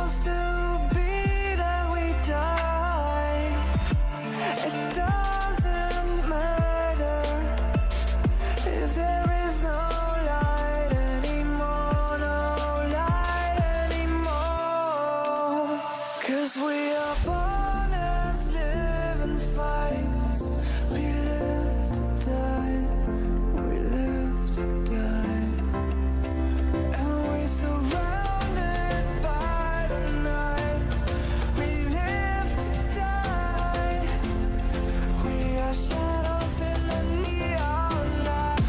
supposed to be that we die. It doesn't matter if there is no light anymore, no light anymore. 'Cause we are born as living fights. We live to die, we live to die. And we're surrounded by the night. We live to die. We are shadows in the neon light.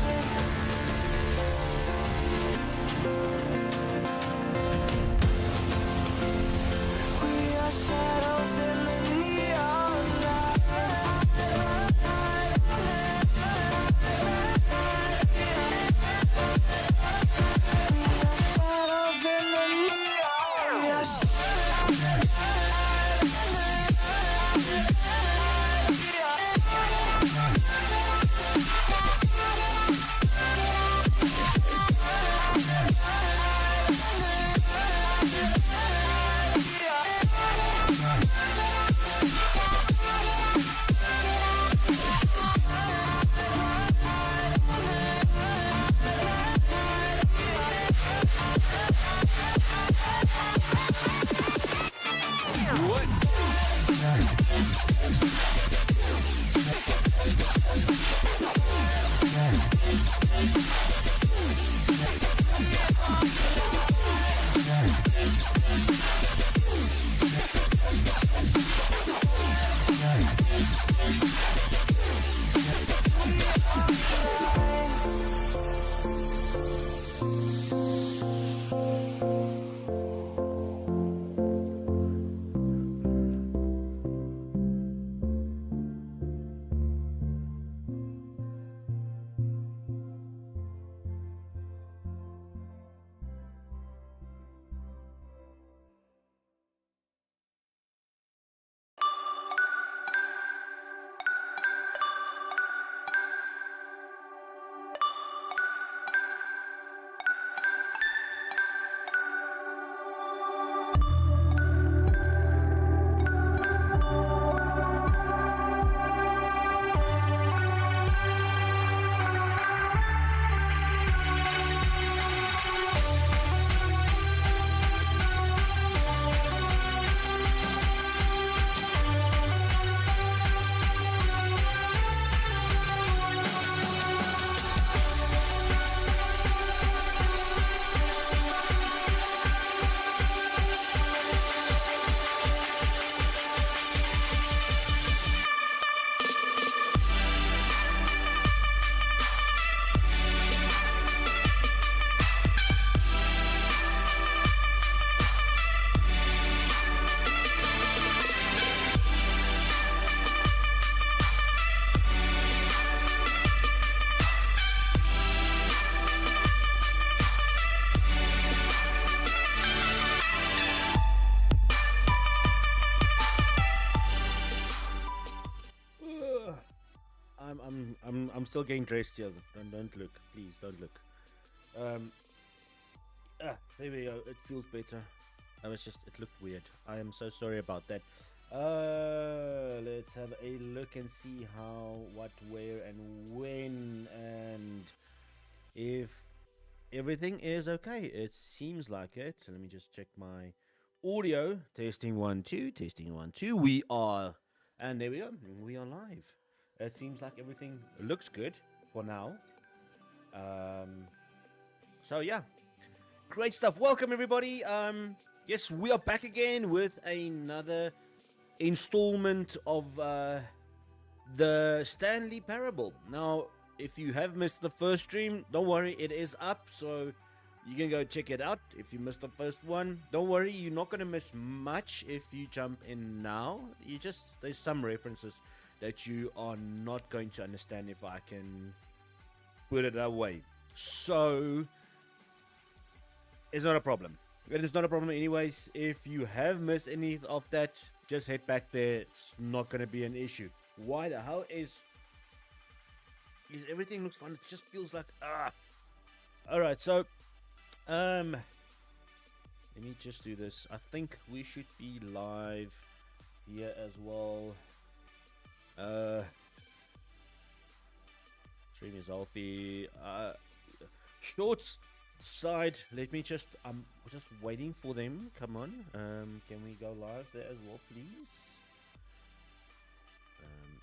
We are shadows in the neon light. Shadows in the neon. We are I'm still getting dressed here. Don't look, please. Don't look. There we go. It feels better. It looked weird. I am so sorry about that. Let's have a look and see how, what, where, and when, and if everything is okay. It seems like it. So let me just check my audio. Testing 1 2. Testing 1 2. We are, and there we go. We are live. It seems like everything looks good for now. So yeah, great stuff. Welcome everybody. Yes, we are back again with another installment of the Stanley Parable. Now, if you have missed the first stream, don't worry, it is up, so you can go check it out. If you missed the first one, don't worry, you're not going to miss much if you jump in now. There's some references that you are not going to understand, if I can put it that way. So it's not a problem. It is not a problem anyways. If you have missed any of that, just head back there. It's not going to be an issue. Why the hell is everything looks fun? It just feels like Alright, so let me just do this. I think we should be live here as well. Stream is healthy. Shorts side. Let me just. I'm just waiting for them. Come on. Can we go live there as well, please?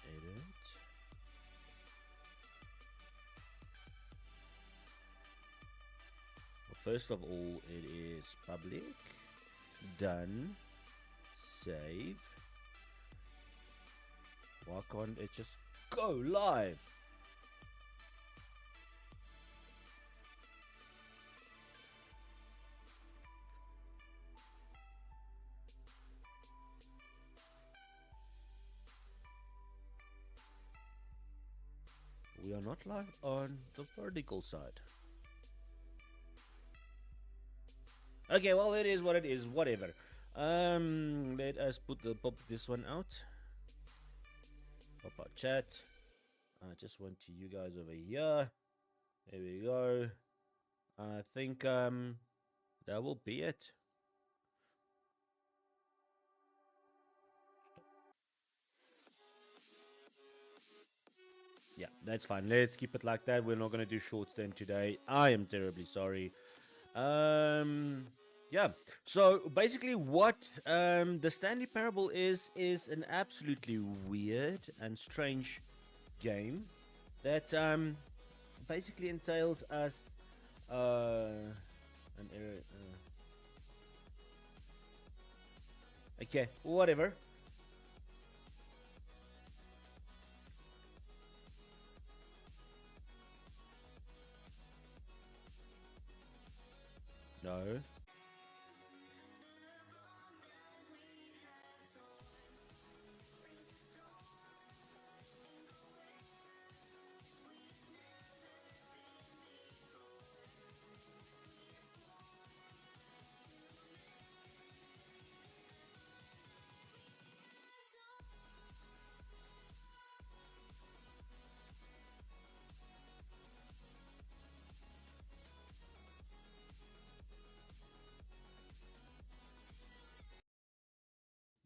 Edit. Well, first of all, it is public. Done. Save. Why can't it just go live? We are not live on the vertical side. Okay, well, it is what it is. Whatever. Let us pop this one out. Pop our chat. I just went to you guys over here. There we go. I think that will be it. Yeah, that's fine. Let's keep it like that. We're not going to do shorts then today. I am terribly sorry. Yeah. So basically what the Stanley Parable is an absolutely weird and strange game that basically entails us an error. Okay, whatever. No.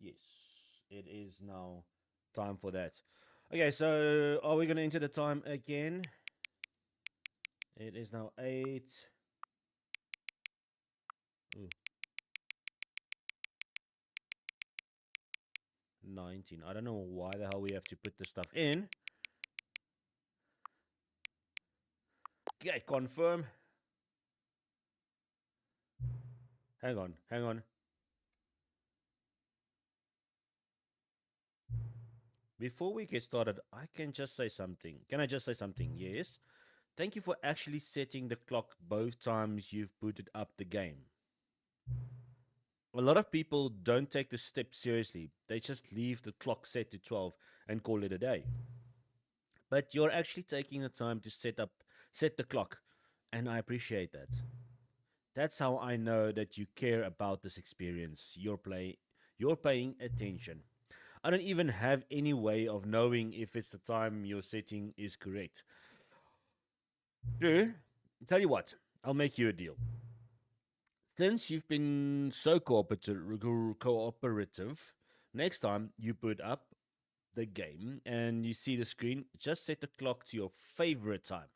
Yes, it is now time for that. Okay, so are we going to enter the time again? It is now 8. Ooh. 19. I don't know why the hell we have to put this stuff in. Okay, confirm. Hang on. Before we get started, I can just say something. Can I just say something? Yes. Thank you for actually setting the clock both times you've booted up the game. A lot of people don't take the step seriously. They just leave the clock set to 12 and call it a day. But you're actually taking the time to set the clock, and I appreciate that. That's how I know that you care about this experience. You're paying attention. I don't even have any way of knowing if it's the time you're setting is correct. Drew, tell you what, I'll make you a deal. Since you've been so cooperative, next time you put up the game and you see the screen, just set the clock to your favorite time.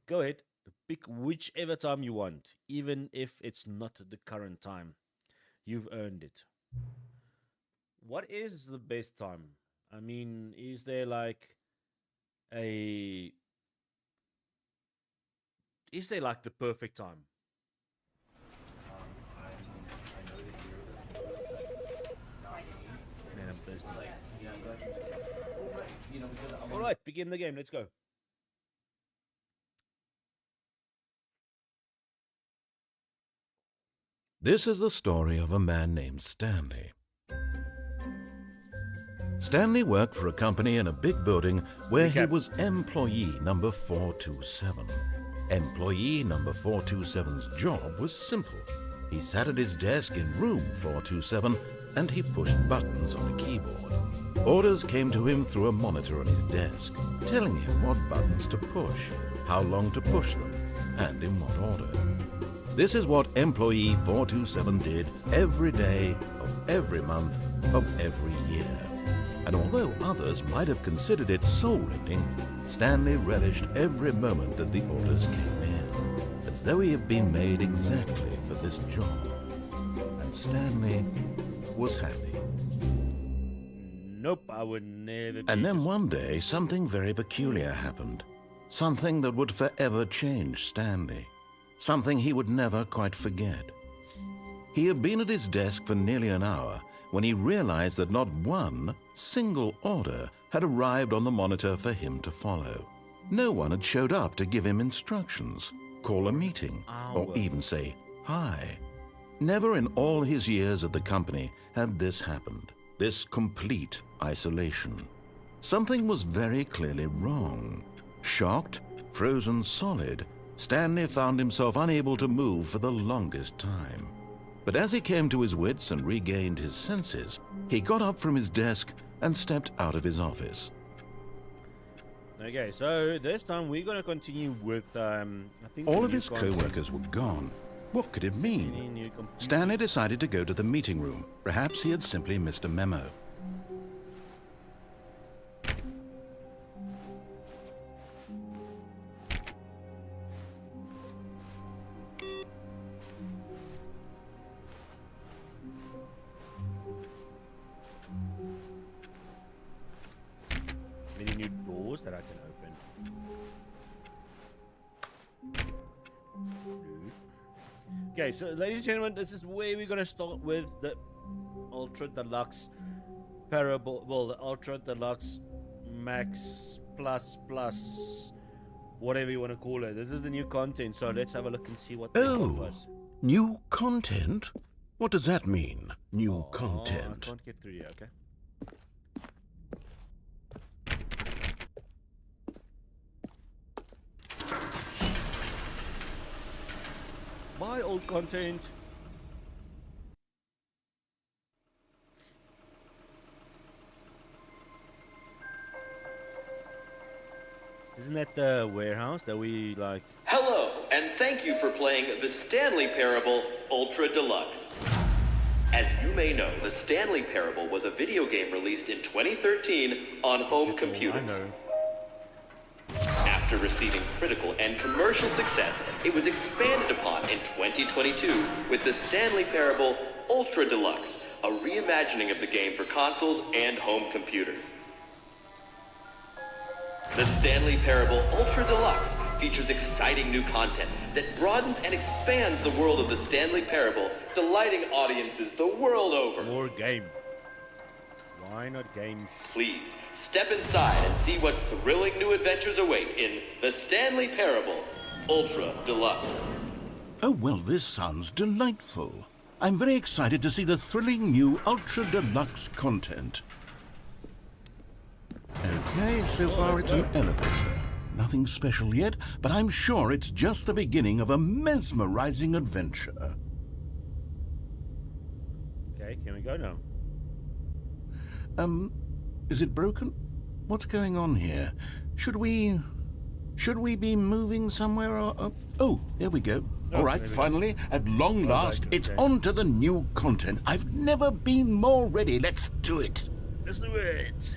Go ahead, pick whichever time you want, even if it's not the current time. You've earned it. What is the best time? I mean, is there like the perfect time? Man, I'm thirsty. All right, begin the game. Let's go. This is the story of a man named Stanley. Stanley worked for a company in a big building where he was employee number 427. Employee number 427's job was simple. He sat at his desk in room 427 and he pushed buttons on a keyboard. Orders came to him through a monitor on his desk, telling him what buttons to push, how long to push them, and in what order. This is what employee 427 did every day of every month of every year. And although others might have considered it soul-rending, Stanley relished every moment that the orders came in, as though he had been made exactly for this job. And Stanley was happy. Nope, I would never be. And then one day, something very peculiar happened. Something that would forever change Stanley. Something he would never quite forget. He had been at his desk for nearly an hour when he realized that not one single order had arrived on the monitor for him to follow. No one had showed up to give him instructions, call a meeting, or even say hi. Never in all his years at the company had this happened, this complete isolation. Something was very clearly wrong. Shocked, frozen solid, Stanley found himself unable to move for the longest time. But as he came to his wits and regained his senses, he got up from his desk and stepped out of his office. Okay, so this time we're going to continue with, I think all of his co-workers were gone. What could it mean? Stanley decided to go to the meeting room. Perhaps he had simply missed a memo. Many new doors that I can open. Okay, so ladies and gentlemen, this is where we're gonna start with the Ultra Deluxe Parable, well, the Ultra Deluxe Max Plus, whatever you want to call it. This is the new content, so let's have a look and see what they offer us. New content? What does that mean, new I content? can't get through here, okay? Buy old content. Isn't that the warehouse that we like? Hello, and thank you for playing the Stanley Parable Ultra Deluxe. As you may know, the Stanley Parable was a video game released in 2013 on home computers. After receiving critical and commercial success, it was expanded upon in 2022 with the Stanley Parable Ultra Deluxe, a reimagining of the game for consoles and home computers. The Stanley Parable Ultra Deluxe features exciting new content that broadens and expands the world of the Stanley Parable, delighting audiences the world over. More game. Why not games? Please, step inside and see what thrilling new adventures await in the Stanley Parable Ultra Deluxe. Oh, well, this sounds delightful. I'm very excited to see the thrilling new Ultra Deluxe content. Okay, so far it's an elevator. Nothing special yet, but I'm sure it's just the beginning of a mesmerizing adventure. Okay, can we go now? Is it broken? What's going on here? Should we be moving somewhere or... Oh, there we go. Oh, All right, there we finally, at long last, okay. it's on to the new content. I've never been more ready. Let's do it. Let's do it.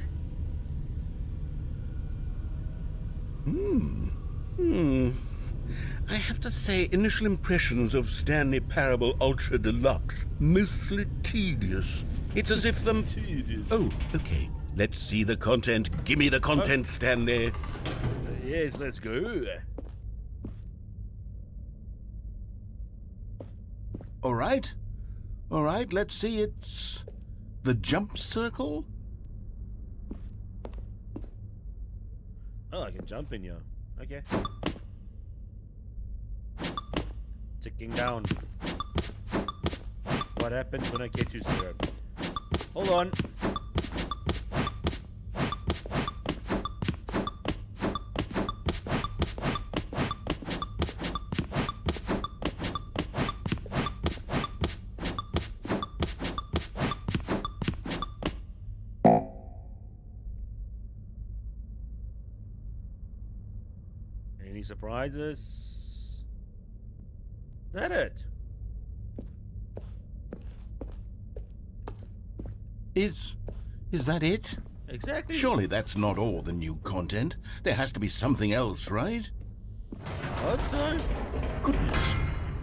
I have to say, initial impressions of Stanley Parable Ultra Deluxe, mostly tedious. It's as if them... Tedious. Oh, okay. Let's see the content. Give me the content, Stanley. Yes, let's go. All right, let's see. It's the jump circle. Oh, I can jump in here. Okay. Ticking down. What happens when I get to 0? Hold on. Any surprises? that it? Is that it? Exactly. Surely that's not all the new content. There has to be something else, right? Hope so. Goodness.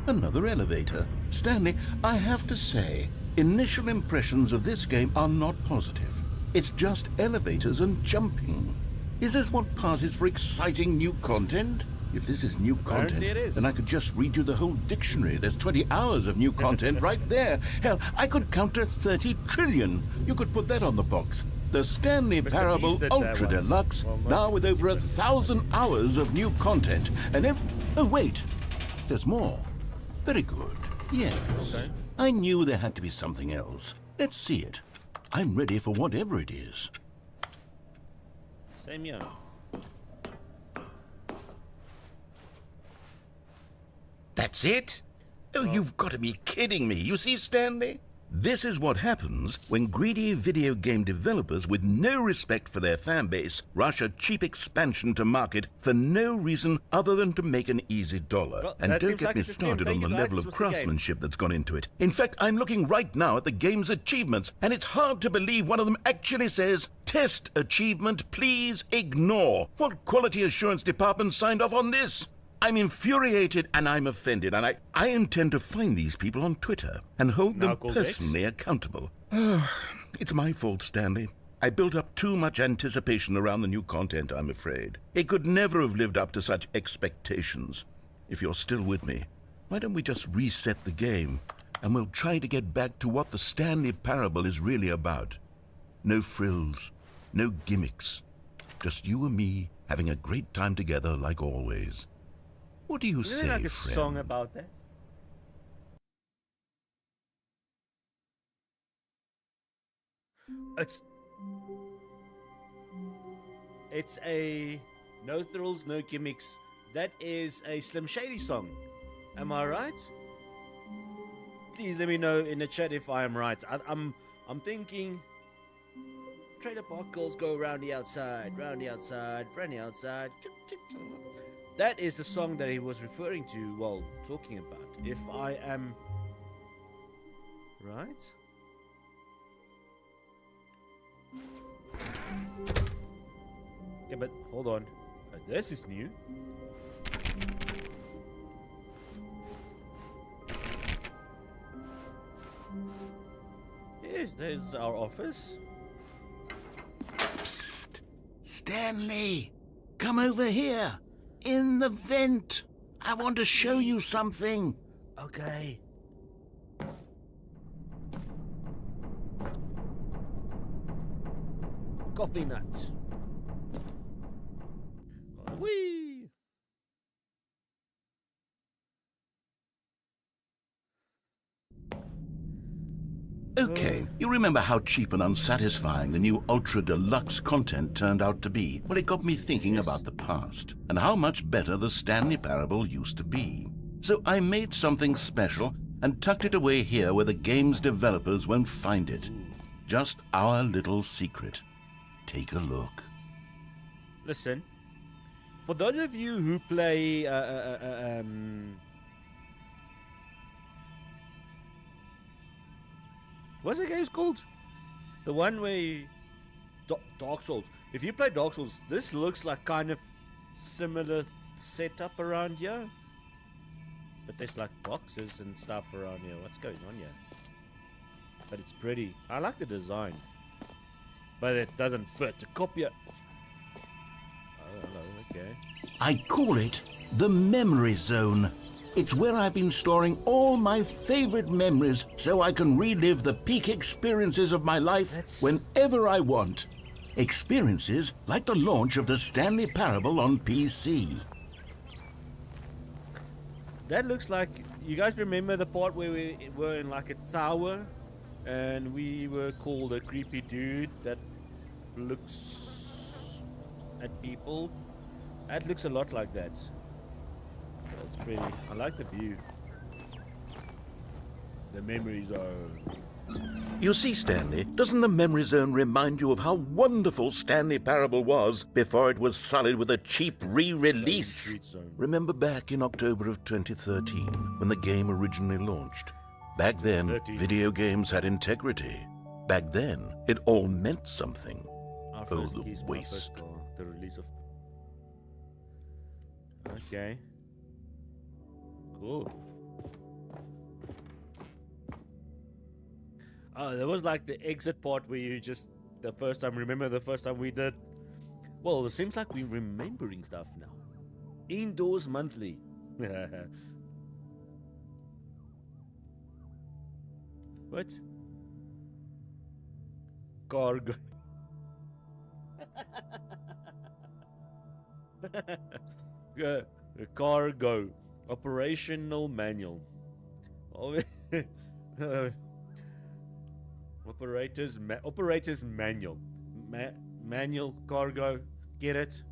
Another elevator. Stanley, I have to say, initial impressions of this game are not positive. It's just elevators and jumping. Is this what passes for exciting new content? If this is new Apparently content, it is. then I could just read you the whole dictionary. There's 20 hours of new content right there. Hell, I could count to 30 trillion. You could put that on the box. The Stanley Mr. Parable Beast did that Ultra once. Deluxe, Well, now with over 1,000 hours of new content. And oh wait, there's more. Very good. Yes. Okay. I knew there had to be something else. Let's see it. I'm ready for whatever it is. Same here. That's it? Oh, you've got to be kidding me. You see, Stanley? This is what happens when greedy video game developers with no respect for their fan base rush a cheap expansion to market for no reason other than to make an easy dollar. Well, And that don't seems get like me it's a scheme. started on Thank the you, guys. level This of was the game. craftsmanship that's gone into it. In fact, I'm looking right now at the game's achievements, and it's hard to believe one of them actually says, "Test achievement, please ignore." What quality assurance department signed off on this? I'm infuriated and I'm offended, and I intend to find these people on Twitter and hold them Narco personally accountable. It's my fault, Stanley. I built up too much anticipation around the new content, I'm afraid. It could never have lived up to such expectations. If you're still with me, why don't we just reset the game, and we'll try to get back to what the Stanley Parable is really about. No frills, no gimmicks. Just you and me having a great time together like always. What do you Isn't say, there like a friend? song about that? It's a no thrills, no gimmicks. That is a Slim Shady song. Am I right? Please let me know in the chat if I am right. I'm thinking Trailer Park Girls go round the outside, round the outside, round the outside. That is the song that he was referring to while talking about. If I am right? Yeah, but hold on. This is new. There's our office. Psst! Stanley! Come over here! In the vent! I want to show you something! Okay. Coffee nut. Whee! Okay, you remember how cheap and unsatisfying the new Ultra Deluxe content turned out to be? Well, it got me thinking about the past, and how much better the Stanley Parable used to be. So I made something special and tucked it away here where the game's developers won't find it. Just our little secret. Take a look. Listen, for those of you who play what's the game's called? The one where you... Dark Souls. If you play Dark Souls, this looks like kind of similar setup around here. But there's like boxes and stuff around here. What's going on here? But it's pretty. I like the design. But it doesn't fit. To copy it. Oh, hello. Okay. I call it the Memory Zone. It's where I've been storing all my favorite memories so I can relive the peak experiences of my life whenever I want. Experiences like the launch of the Stanley Parable on PC. That looks like... You guys remember the part where we were in like a tower? And we were called a creepy dude that looks at people? That looks a lot like that. That's pretty. I like the view. The memory zone. You see, Stanley, doesn't the memory zone remind you of how wonderful Stanley Parable was before it was sullied with a cheap re-release? Street Zone. Remember back in October of 2013, when the game originally launched? Back then, 13. video games had integrity. Back then, it all meant something. Our Oh, first the keys, my waste. first car, the release of. Okay. Cool. Oh, there was like the exit part where you just the first time. Remember the first time we did? Well, it seems like we're remembering stuff now. Indoors monthly. What? Cargo. Cargo operational manual. Operators manual. Manual cargo. Get it?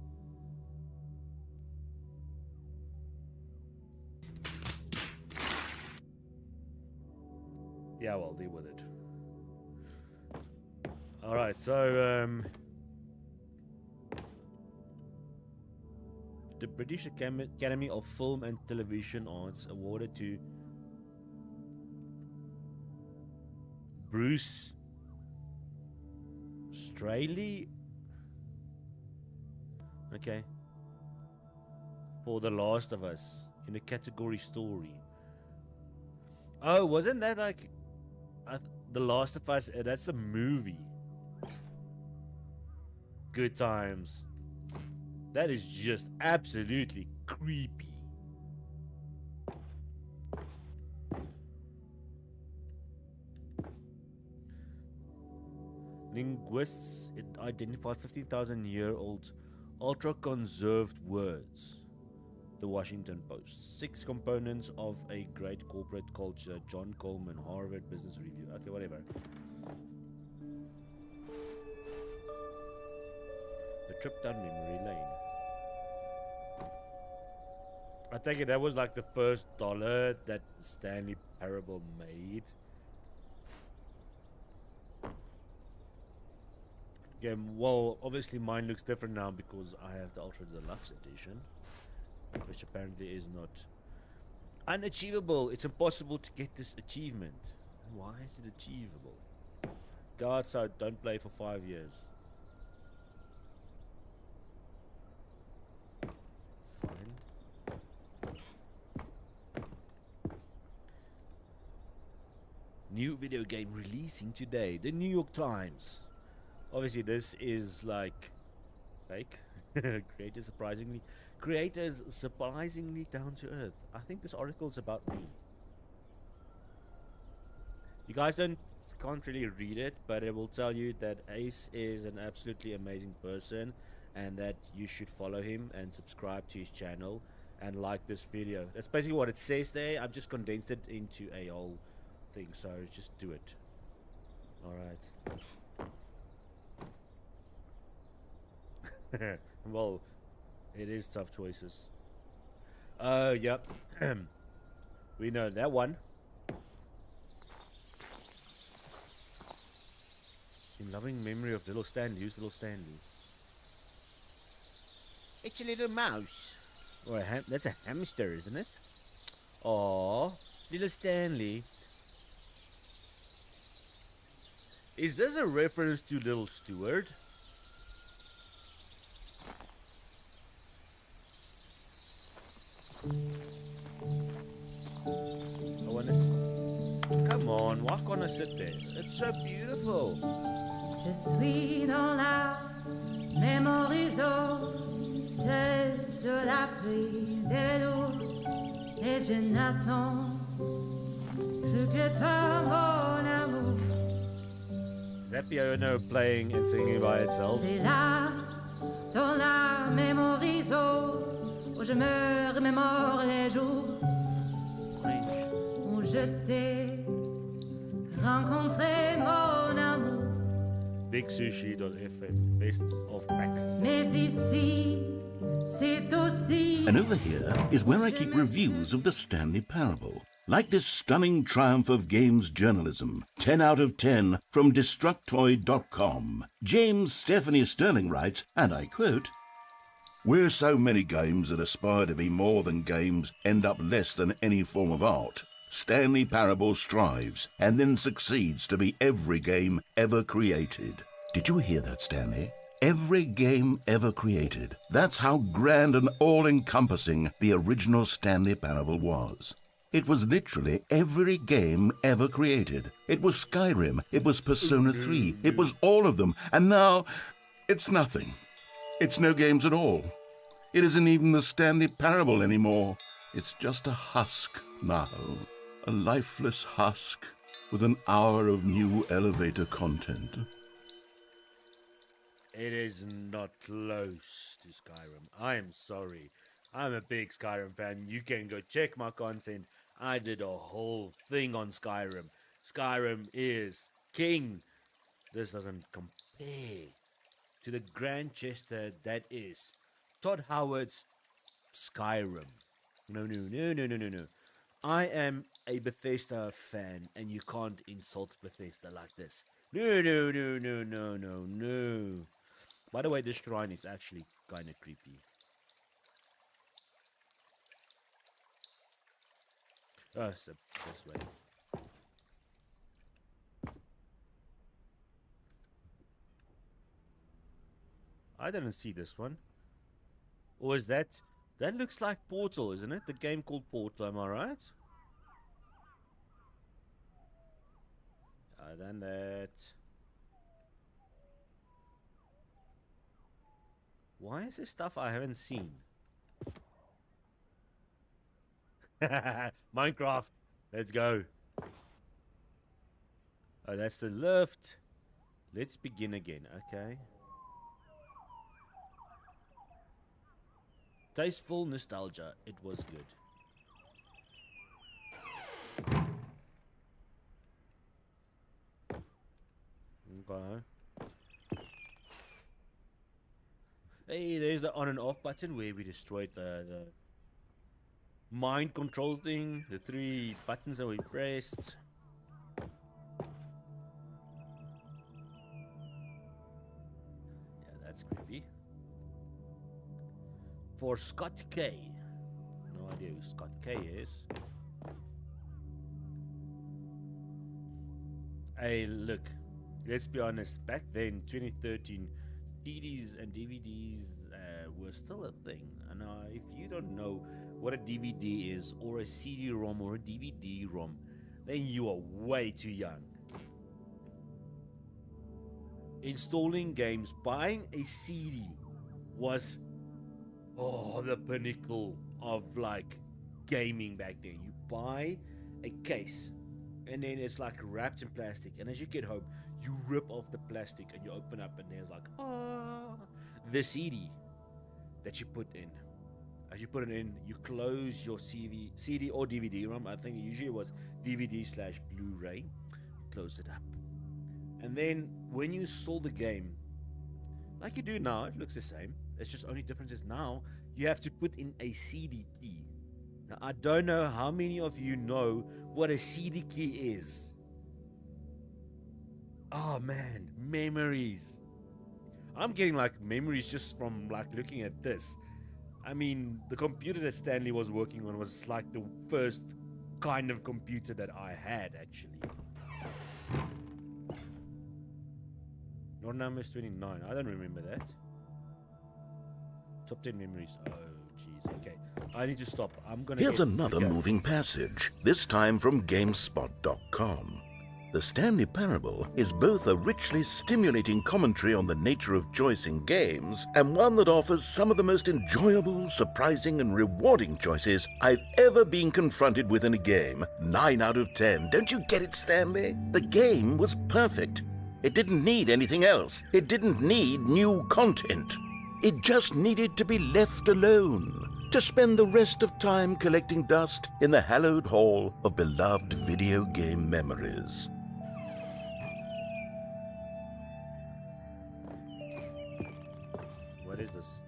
Yeah, well, deal with it. All right, so the British Academy of Film and Television Arts awarded to Bruce Straley, okay, for The Last of Us in the category story. Oh, wasn't that like The Last of Us? That's a movie. Good times. That is just absolutely creepy. Linguists identified 15,000-year-old ultra-conserved words. The Washington Post. 6 components of a great corporate culture. John Coleman, Harvard Business Review. Okay, whatever. The trip down memory lane. I take it that was like the first dollar that Stanley Parable made. Yeah, well, obviously mine looks different now because I have the Ultra Deluxe edition, which apparently is not unachievable. It's impossible to get this achievement. Why is it achievable? Go outside, don't play for 5 years. Fine. New video game releasing today. The New York Times. Obviously, this is like fake. Creators surprisingly down to earth. I think this article is about me. You guys can't really read it, but it will tell you that Ace is an absolutely amazing person, and that you should follow him and subscribe to his channel and like this video. That's basically what it says there. I've just condensed it into a whole thing, so just do it. All right. Well, it is tough choices. Yep. We know that one. In loving memory of little Stanley. Who's little Stanley? It's a little mouse. Or that's a hamster, isn't it? Aww, little Stanley. Is this a reference to Little Stewart? Come on, why can't I sit there? It's so beautiful. Je suis dans la mémorisation, seul sur l'abri des vélos, et je n'attends plus que toi, mon amour. Is that piano playing and singing by itself? C'est là, dans la mémorisation, où je me remémore les jours où je t'ai rencontré, mon amour. BigSushi.fm. Best of packs. Mais ici, c'est aussi. And over here is where I keep reviews of the Stanley Parable. Like this stunning triumph of games journalism, 10 out of 10 from Destructoid.com. James Stephanie Sterling writes, and I quote, "Where so many games that aspire to be more than games end up less than any form of art, Stanley Parable strives and then succeeds to be every game ever created." Did you hear that, Stanley? Every game ever created. That's how grand and all-encompassing the original Stanley Parable was. It was literally every game ever created. It was Skyrim, it was Persona 3, it was all of them, and now it's nothing. It's no games at all. It isn't even the Stanley Parable anymore. It's just a husk now. A lifeless husk with an hour of new elevator content. It is not close to Skyrim. I am sorry. I'm a big Skyrim fan. You can go check my content. I did a whole thing on Skyrim. Skyrim is king. This doesn't compare to the grand gesture that is Todd Howard's Skyrim. No. I am a Bethesda fan, and you can't insult Bethesda like this. No. By the way, this shrine is actually kind of creepy. Oh, so this way. I didn't see this one. Or is that... That looks like Portal, isn't it? The game called Portal, am I right? I done that. Why is this stuff I haven't seen? Minecraft. Let's go. Oh, that's the lift. Let's begin again. Okay. Tasteful nostalgia. It was good. Okay. Hey, there's the on and off button where we destroyed the mind control thing. The 3 buttons that we pressed. Yeah, that's creepy. For Scott K. No idea who Scott K is. Hey, look. Let's be honest. Back then, 2013, CDs and DVDs were still a thing. And if you don't know what a DVD is, or a CD-ROM, or a DVD-ROM, then you are way too young. Installing games, buying a CD was the pinnacle of like gaming back then. You buy a case and then it's like wrapped in plastic, and as you get home you rip off the plastic and you open up and there's like the CD that you put in. As you put it in, you close your CD or DVD ROM. I think usually it was DVD/Blu-ray. Close it up, and then when you install the game, like you do now, it looks the same. It's just only difference is now you have to put in a CD key. Now, I don't know how many of you know what a CD key is. Oh man, memories. I'm getting like memories just from like looking at this. I mean, the computer that Stanley was working on was like the first kind of computer that I had actually. Your number is 29. I don't remember that. Top 10 memories. Oh, jeez. Okay. I need to stop. I'm gonna. Here's another moving passage, this time from GameSpot.com. The Stanley Parable is both a richly stimulating commentary on the nature of choice in games and one that offers some of the most enjoyable, surprising, and rewarding choices I've ever been confronted with in a game. 9 out of 10. Don't you get it, Stanley? The game was perfect. It didn't need anything else. It didn't need new content. It just needed to be left alone, to spend the rest of time collecting dust in the hallowed hall of beloved video game memories. What is this?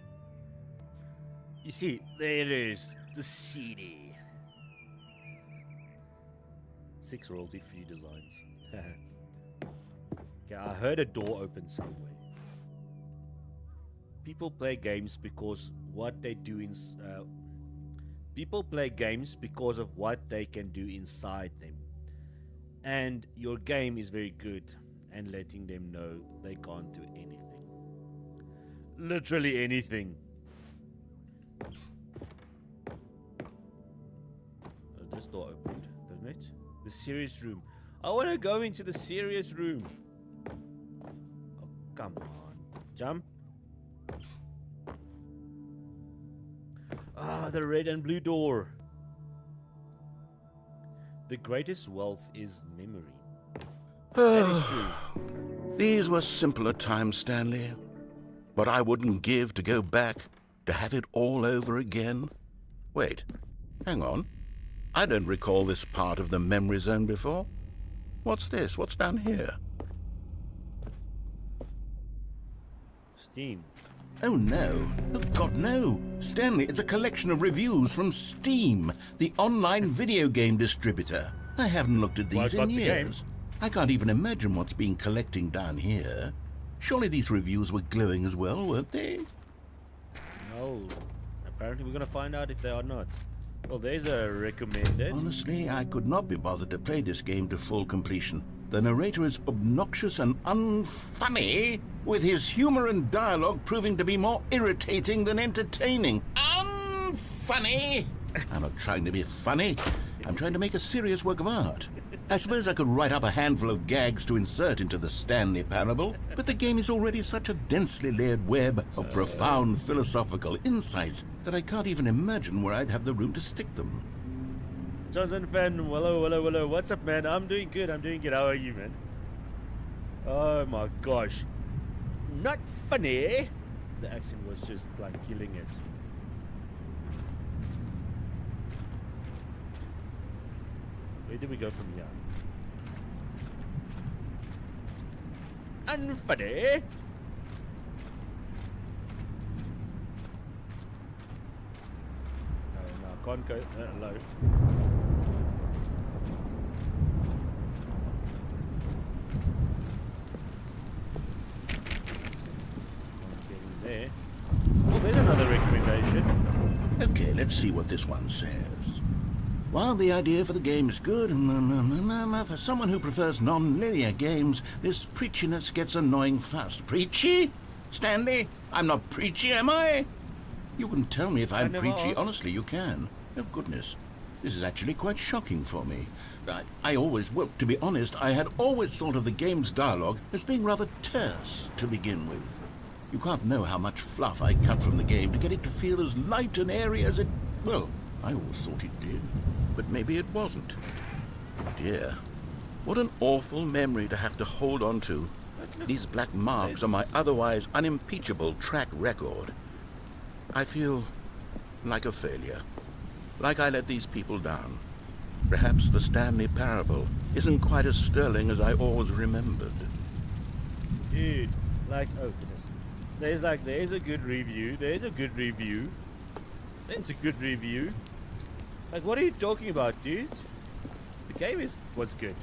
You see, there it is. The CD. 6 royalty-free designs. Okay, I heard a door open somewhere. People play games because what they do in. People play games because of what they can do inside them. And your game is very good and letting them know they can't do anything. Literally anything. Oh, this door opened, doesn't it? The serious room. I want to go into the serious room. Oh, come on. Jump. Ah, the red and blue door. The greatest wealth is memory. That is true. These were simpler times, Stanley. But I wouldn't give to go back, to have it all over again. Wait, hang on. I don't recall this part of the memory zone before. What's this? What's down here? Steam. Oh no. Oh God, no. Stanley, it's a collection of reviews from Steam, the online video game distributor. I haven't looked at these in years. I can't even imagine what's been collecting down here. Surely these reviews were glowing as well, weren't they? No. Apparently we're going to find out if they are not. Well, there's a recommended. Honestly, I could not be bothered to play this game to full completion. The narrator is obnoxious and unfunny, with his humor and dialogue proving to be more irritating than entertaining. Unfunny! I'm not trying to be funny. I'm trying to make a serious work of art. I suppose I could write up a handful of gags to insert into the Stanley Parable, but the game is already such a densely layered web of profound philosophical insights that I can't even imagine where I'd have the room to stick them. Johnson fan, hello. What's up, man? I'm doing good. How are you, man? Oh my gosh. Not funny. The accent was just like killing it. Where do we go from here? Unfunny. No, I can't go. Hello. There. Oh, there's another recommendation. Okay, let's see what this one says. While the idea for the game is good, for someone who prefers non-linear games, this preachiness gets annoying fast. Preachy? Stanley? I'm not preachy, am I? You can tell me if I'm preachy. Honestly, you can. Oh, goodness. This is actually quite shocking for me. Well, to be honest, I had always thought of the game's dialogue as being rather terse to begin with. You can't know how much fluff I cut from the game to get it to feel as light and airy as it... Well, I always thought it did. But maybe it wasn't. Dear, what an awful memory to have to hold on to. These black marks on my otherwise unimpeachable track record. I feel like a failure. Like I let these people down. Perhaps the Stanley Parable isn't quite as sterling as I always remembered. Dude, like, oh goodness. There's a good review. There's a good review. Like, what are you talking about, dude? The game was good.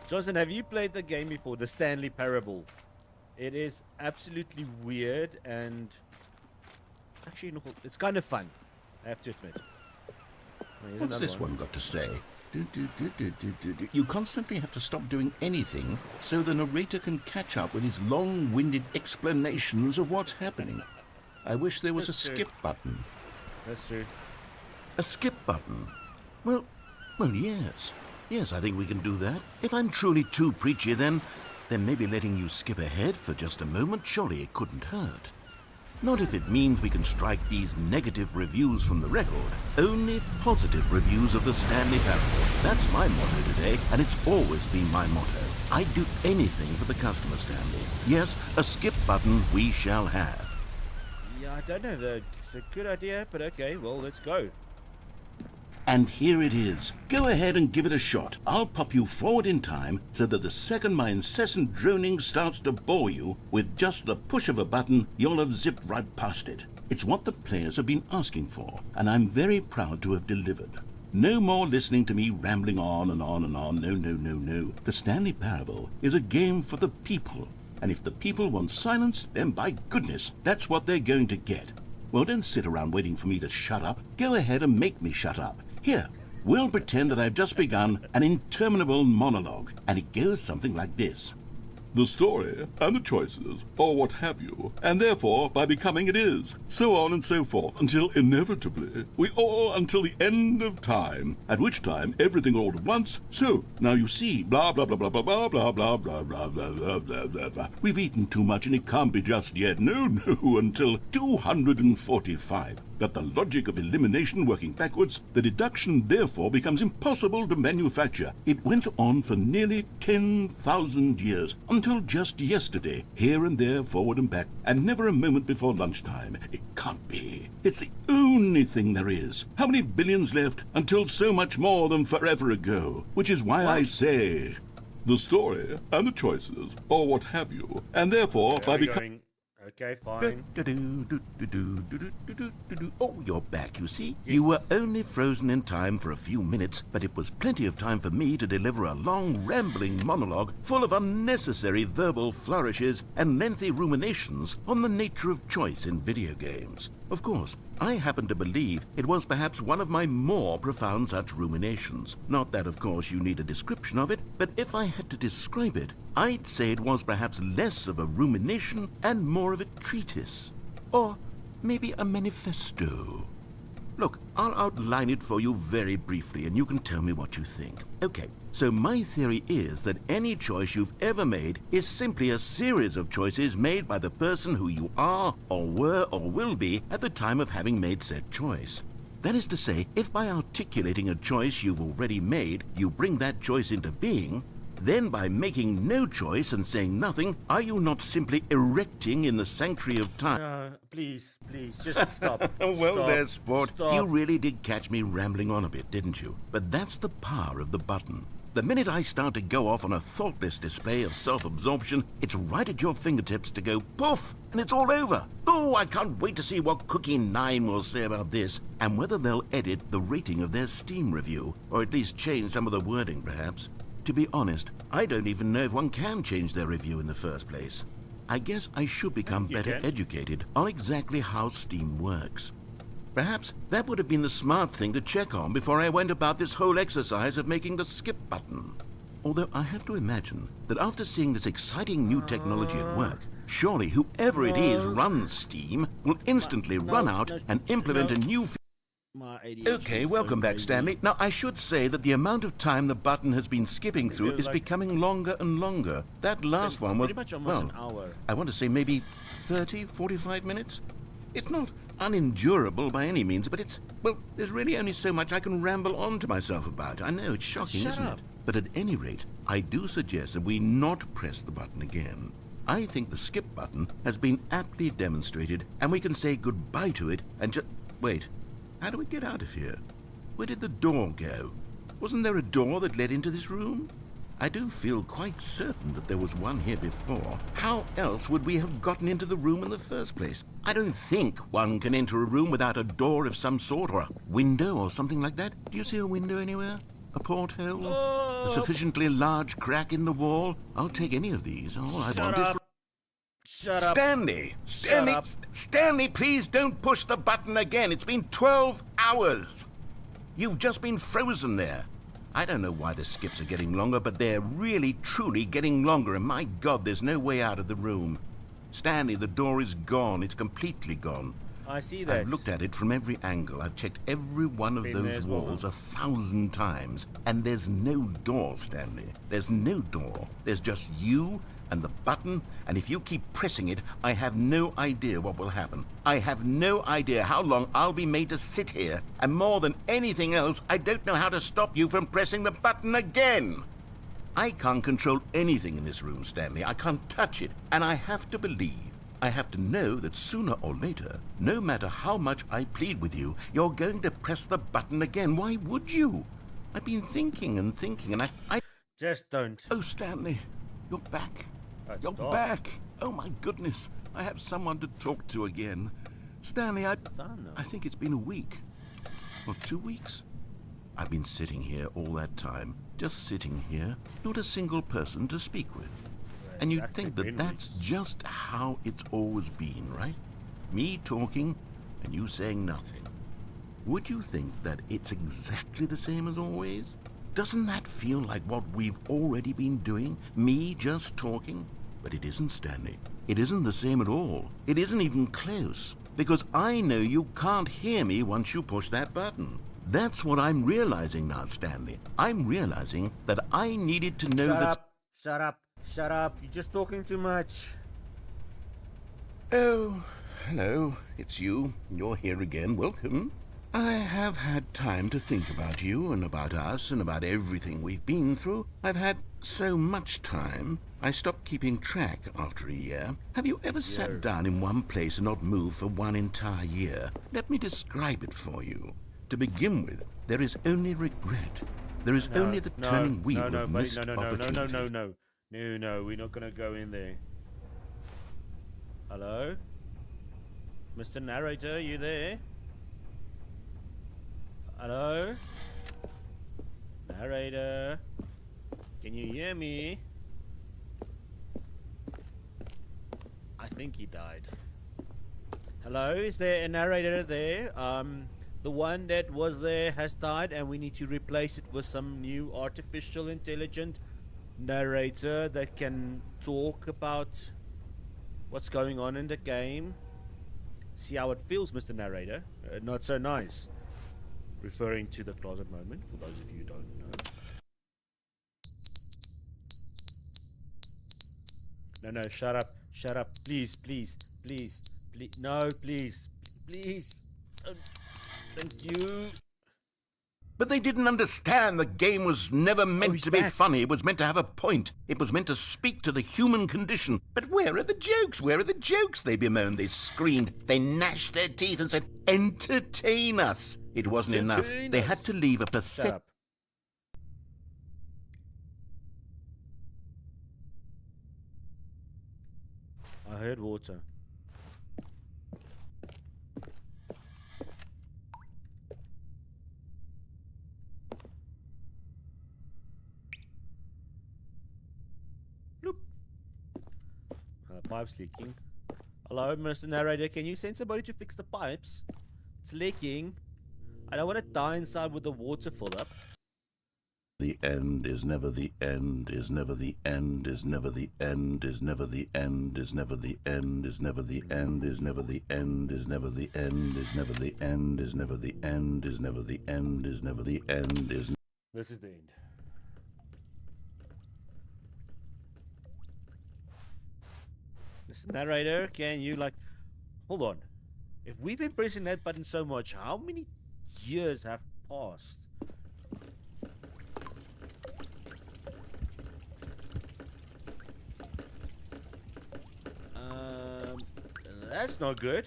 Johnson, have you played the game before, the Stanley Parable? It is absolutely weird and actually it's kind of fun, I have to admit. What's this one got to say? You constantly have to stop doing anything so the narrator can catch up with his long-winded explanations of what's happening. I wish there was a skip button. That's true. A skip button? Well, yes. Yes, I think we can do that. If I'm truly too preachy, then maybe letting you skip ahead for just a moment, surely it couldn't hurt. Not if it means we can strike these negative reviews from the record. Only positive reviews of the Stanley Parable. That's my motto today, and it's always been my motto. I'd do anything for the customer, Stanley. Yes, a skip button we shall have. Yeah, I don't know. It's a good idea, but okay, well, let's go. And here it is. Go ahead and give it a shot. I'll pop you forward in time so that the second my incessant droning starts to bore you, with just the push of a button, you'll have zipped right past it. It's what the players have been asking for, and I'm very proud to have delivered. No more listening to me rambling on and on and on. No, no, no, no. The Stanley Parable is a game for the people. And if the people want silence, then by goodness, that's what they're going to get. Well, don't sit around waiting for me to shut up. Go ahead and make me shut up. Here, we'll pretend that I've just begun an interminable monologue, and it goes something like this. The story and the choices, or what have you, and therefore by becoming it is, so on and so forth, until inevitably we all until the end of time, at which time everything all at once. So now you see, blah blah blah blah blah blah blah blah blah blah blah blah blah blah blah. We've eaten too much and it can't be just yet. No, no, until 245. Got the logic of elimination working backwards, the deduction therefore becomes impossible to manufacture. It went on for nearly 10,000 years, until just yesterday, here and there, forward and back, and never a moment before lunchtime. It can't be. It's the only thing there is. How many billions left until so much more than forever ago? Which is why I say, the story and the choices, or what have you, and therefore by becoming... Okay, fine. Oh, you're back, you see? Yes. You were only frozen in time for a few minutes, but it was plenty of time for me to deliver a long, rambling monologue full of unnecessary verbal flourishes and lengthy ruminations on the nature of choice in video games. Of course, I happen to believe it was perhaps one of my more profound such ruminations. Not that, of course, you need a description of it, but if I had to describe it, I'd say it was perhaps less of a rumination and more of a treatise. Or maybe a manifesto. Look, I'll outline it for you very briefly, and you can tell me what you think. Okay, so my theory is that any choice you've ever made is simply a series of choices made by the person who you are, or were, or will be at the time of having made said choice. That is to say, if by articulating a choice you've already made, you bring that choice into being, then by making no choice and saying nothing, are you not simply erecting in the sanctuary of time? Please, just stop. Well, Stop. there's sport. Stop. You really did catch me rambling on a bit, didn't you? But that's the power of the button. The minute I start to go off on a thoughtless display of self-absorption, it's right at your fingertips to go poof, and it's all over. Oh, I can't wait to see what Cookie 9 will say about this, and whether they'll edit the rating of their Steam review, or at least change some of the wording, perhaps. To be honest, I don't even know if one can change their review in the first place. I guess I should become better educated on exactly how Steam works. Perhaps that would have been the smart thing to check on before I went about this whole exercise of making the skip button. Although I have to imagine that after seeing this exciting new technology at work, surely whoever it is runs Steam will instantly run out and implement a new... Okay, welcome back, Stanley. Now, I should say that the amount of time the button has been skipping through is becoming longer and longer. That last one was, well, an hour. I want to say maybe 30, 45 minutes? It's not unendurable by any means, but it's, well, there's really only so much I can ramble on to myself about. I know, it's shocking, isn't it? But at any rate, I do suggest that we not press the button again. I think the skip button has been aptly demonstrated, and we can say goodbye to it and just... Wait. How do we get out of here? Where did the door go? Wasn't there a door that led into this room? I do feel quite certain that there was one here before. How else would we have gotten into the room in the first place? I don't think one can enter a room without a door of some sort, or a window or something like that. Do you see a window anywhere? A porthole? A sufficiently large crack in the wall? I'll take any of these. All I want is... Shut up. Stanley, please don't push the button again. It's been 12 hours. You've just been frozen there. I don't know why the skips are getting longer, but they're really, truly getting longer, and my God, there's no way out of the room. Stanley, the door is gone. It's completely gone. I see that. I've looked at it from every angle. I've checked every one of those walls 1,000 times, and there's no door, Stanley. There's no door. There's just you and the button, and if you keep pressing it, I have no idea what will happen. I have no idea how long I'll be made to sit here, and more than anything else, I don't know how to stop you from pressing the button again. I can't control anything in this room, Stanley. I can't touch it, and I have to believe I have to know that sooner or later, no matter how much I plead with you, you're going to press the button again. Why would you? I've been thinking and thinking, and I... Just don't. Oh, Stanley, you're back. You're Stop. back. Oh, my goodness. I have someone to talk to again. Stanley, I think it's been a week. Or 2 weeks. I've been sitting here all that time. Just sitting here. Not a single person to speak with. And you'd think that that's just how it's always been, right? Me talking and you saying nothing. Would you think that it's exactly the same as always? Doesn't that feel like what we've already been doing? Me just talking? But it isn't, Stanley. It isn't the same at all. It isn't even close. Because I know you can't hear me once you push that button. That's what I'm realizing now, Stanley. I'm realizing that I needed to know that... Shut up. Shut up. You're just talking too much. Oh, hello. It's you. You're here again. Welcome. I have had time to think about you and about us and about everything we've been through. I've had so much time, I stopped keeping track after a year. Have you ever sat down in one place and not moved for one entire year? Let me describe it for you. To begin with, there is only regret. There is only the turning wheel of missed opportunity. No, we're not gonna go in there. Hello? Mr. Narrator, you there? Hello? Narrator? Can you hear me? I think he died. Hello? Is there a narrator there? The one that was there has died and we need to replace it with some new artificial intelligent narrator that can talk about what's going on in the game. See how it feels, Mr. Narrator. Not so nice. Referring to the closet moment, for those of you who don't know. No, shut up. Shut up. Please. No, please. Thank you. But they didn't understand the game was never meant to be funny. It was meant to have a point. It was meant to speak to the human condition. But where are the jokes? Where are the jokes? They bemoaned, they screamed, they gnashed their teeth and said, entertain us. It wasn't enough. They had to leave a pathetic... Shut up. I heard water. Pipes leaking. Hello, Mr. Narrator. Can you send somebody to fix the pipes? It's leaking. I don't want to die inside with the water filled up. The end is never the end, is never the end, is never the end, is never the end, is never the end, is never the end, is never the end, is never the end, is never the end, is never the end, is never the end, is never the end, is... This is the end. Mr. Narrator, can you hold on. If we've been pressing that button so much, how many years have passed? That's not good.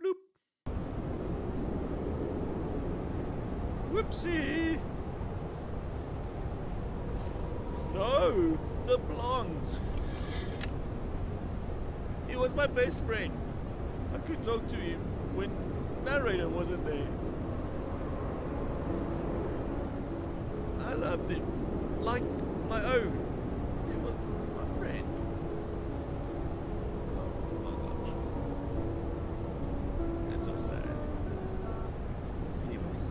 Bloop. Whoopsie. No, the blonde. He was my best friend. I could talk to him when Narrator wasn't there. I loved him like my own. He was my friend. Oh my gosh. That's so sad. Anyways.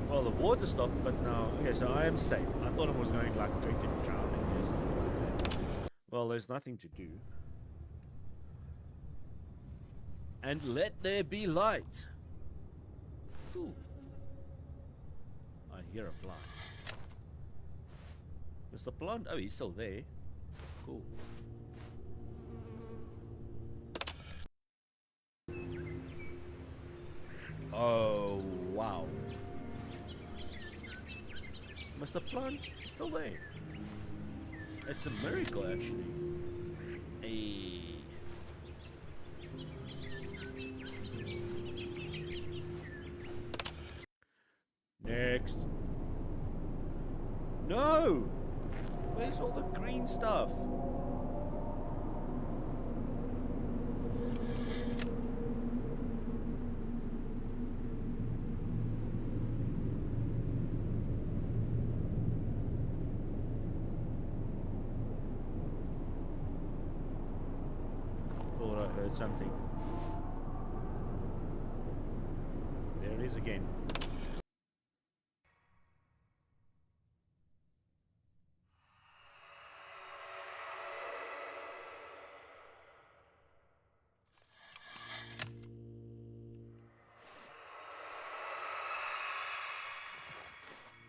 Well, the water stopped, but now... Okay, so I am safe. I thought I was going to drown in there or something like that. Well, there's nothing to do. And let there be light. Ooh. I hear a fly. Mr. Blonde? Oh, he's still there. Cool. Oh, wow. Mr. Plant is still there. It's a miracle, actually. Hey. Next. No! Where's all the green stuff? Thought I heard something. There it is again.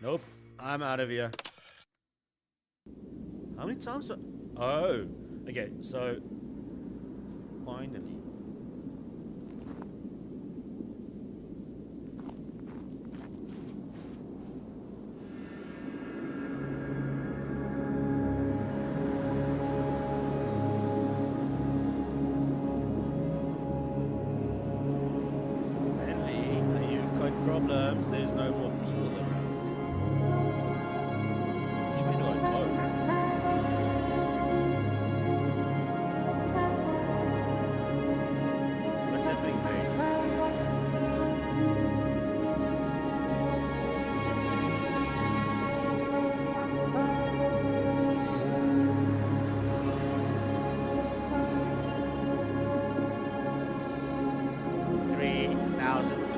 Nope, I'm out of here. How many times do Oh, okay, so finally. Stanley, you've got problems. There's no more people around. Which way do I go? What's happening there?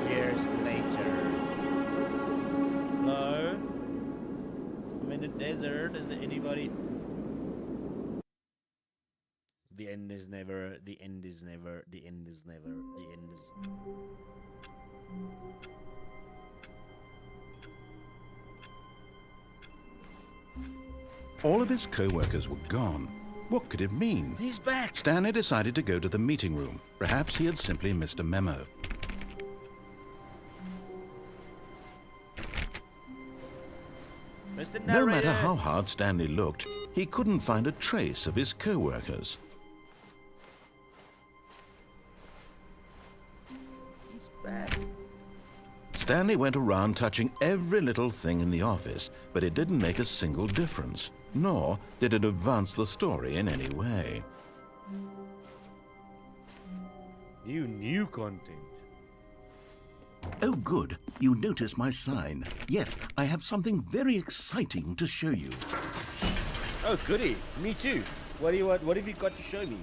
Years later. Hello? I'm in the desert. Is there anybody? The end is never. The end is never. The end is never. The end is. All of his co-workers were gone. What could it mean? He's back. Stanley decided to go to the meeting room. Perhaps he had simply missed a memo. Mr. No Narrator. matter how hard Stanley looked, he couldn't find a trace of his co-workers. He's back. Stanley went around touching every little thing in the office, but it didn't make a single difference, nor did it advance the story in any way. New content. Oh, good. You notice my sign. Yes, I have something very exciting to show you. Oh, goody. Me too. What do you want? What have you got to show me?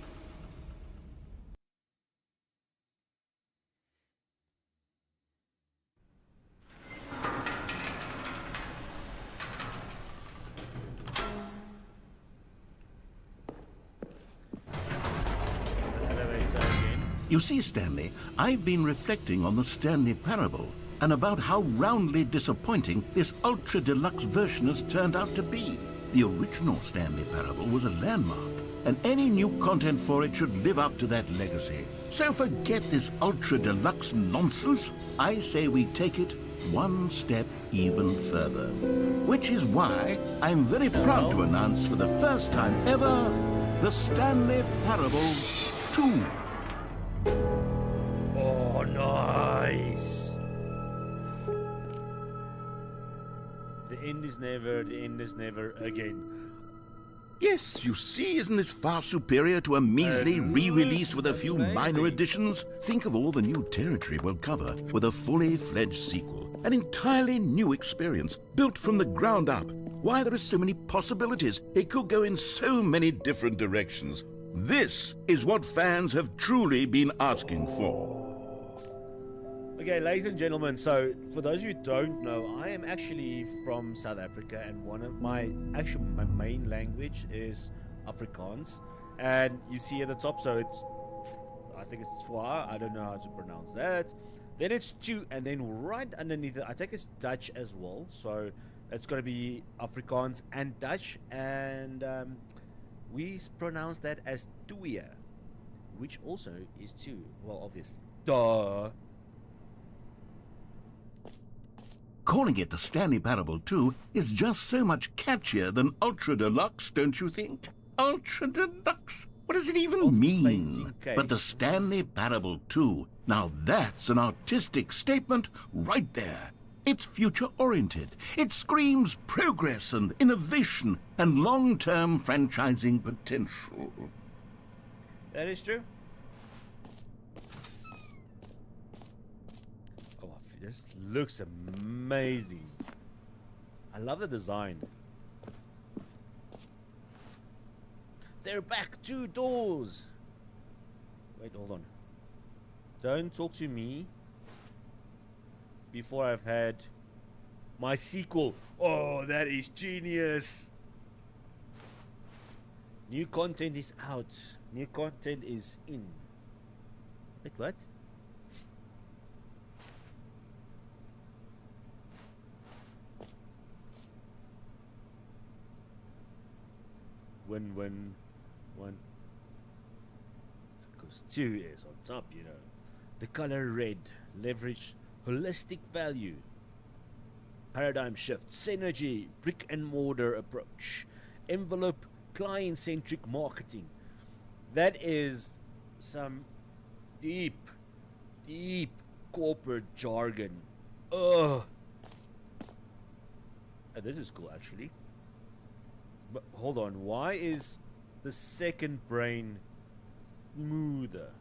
The elevator again. You see, Stanley, I've been reflecting on the Stanley Parable and about how roundly disappointing this ultra-deluxe version has turned out to be. The original Stanley Parable was a landmark, and any new content for it should live up to that legacy. So forget this ultra-deluxe nonsense. I say we take it one step even further. Which is why I'm very proud to announce for the first time ever, the Stanley Parable 2. Oh, nice. The end is never again. Yes, you see, isn't this far superior to a measly re-release with a few minor additions? Think of all the new territory we'll cover with a fully fledged sequel. An entirely new experience, built from the ground up. Why, there are so many possibilities. It could go in so many different directions. This is what fans have truly been asking for. Okay, ladies and gentlemen, so for those who don't know, I am actually from South Africa, and one of my main language is Afrikaans. And you see at the top, so it's, I think it's Twa, I don't know how to pronounce that. Then it's two, and then right underneath it, I think it's Dutch as well. So it's going to be Afrikaans and Dutch, and we pronounce that as Tuia, which also is two. Well, obviously. Duh. calling it the Stanley Parable 2 is just so much catchier than Ultra Deluxe, don't you think? Ultra Deluxe? What does it even mean? But the Stanley Parable 2, now that's an artistic statement right there. It's future-oriented. It screams progress and innovation and long-term franchising potential. That is true. Oh, this looks amazing. I love the design. They're back, 2 doors. Wait, hold on. Don't talk to me before I've had my sequel. Oh, that is genius. New content is out. New content is in. Wait, what? One. Because 2 is on top, you know. The color red. Leverage holistic value. Paradigm shift. Synergy. Brick and mortar approach. Envelope. Client-centric marketing. That is some deep corporate jargon. Ugh. Oh, this is cool, actually. But hold on, why is the second brain smoother?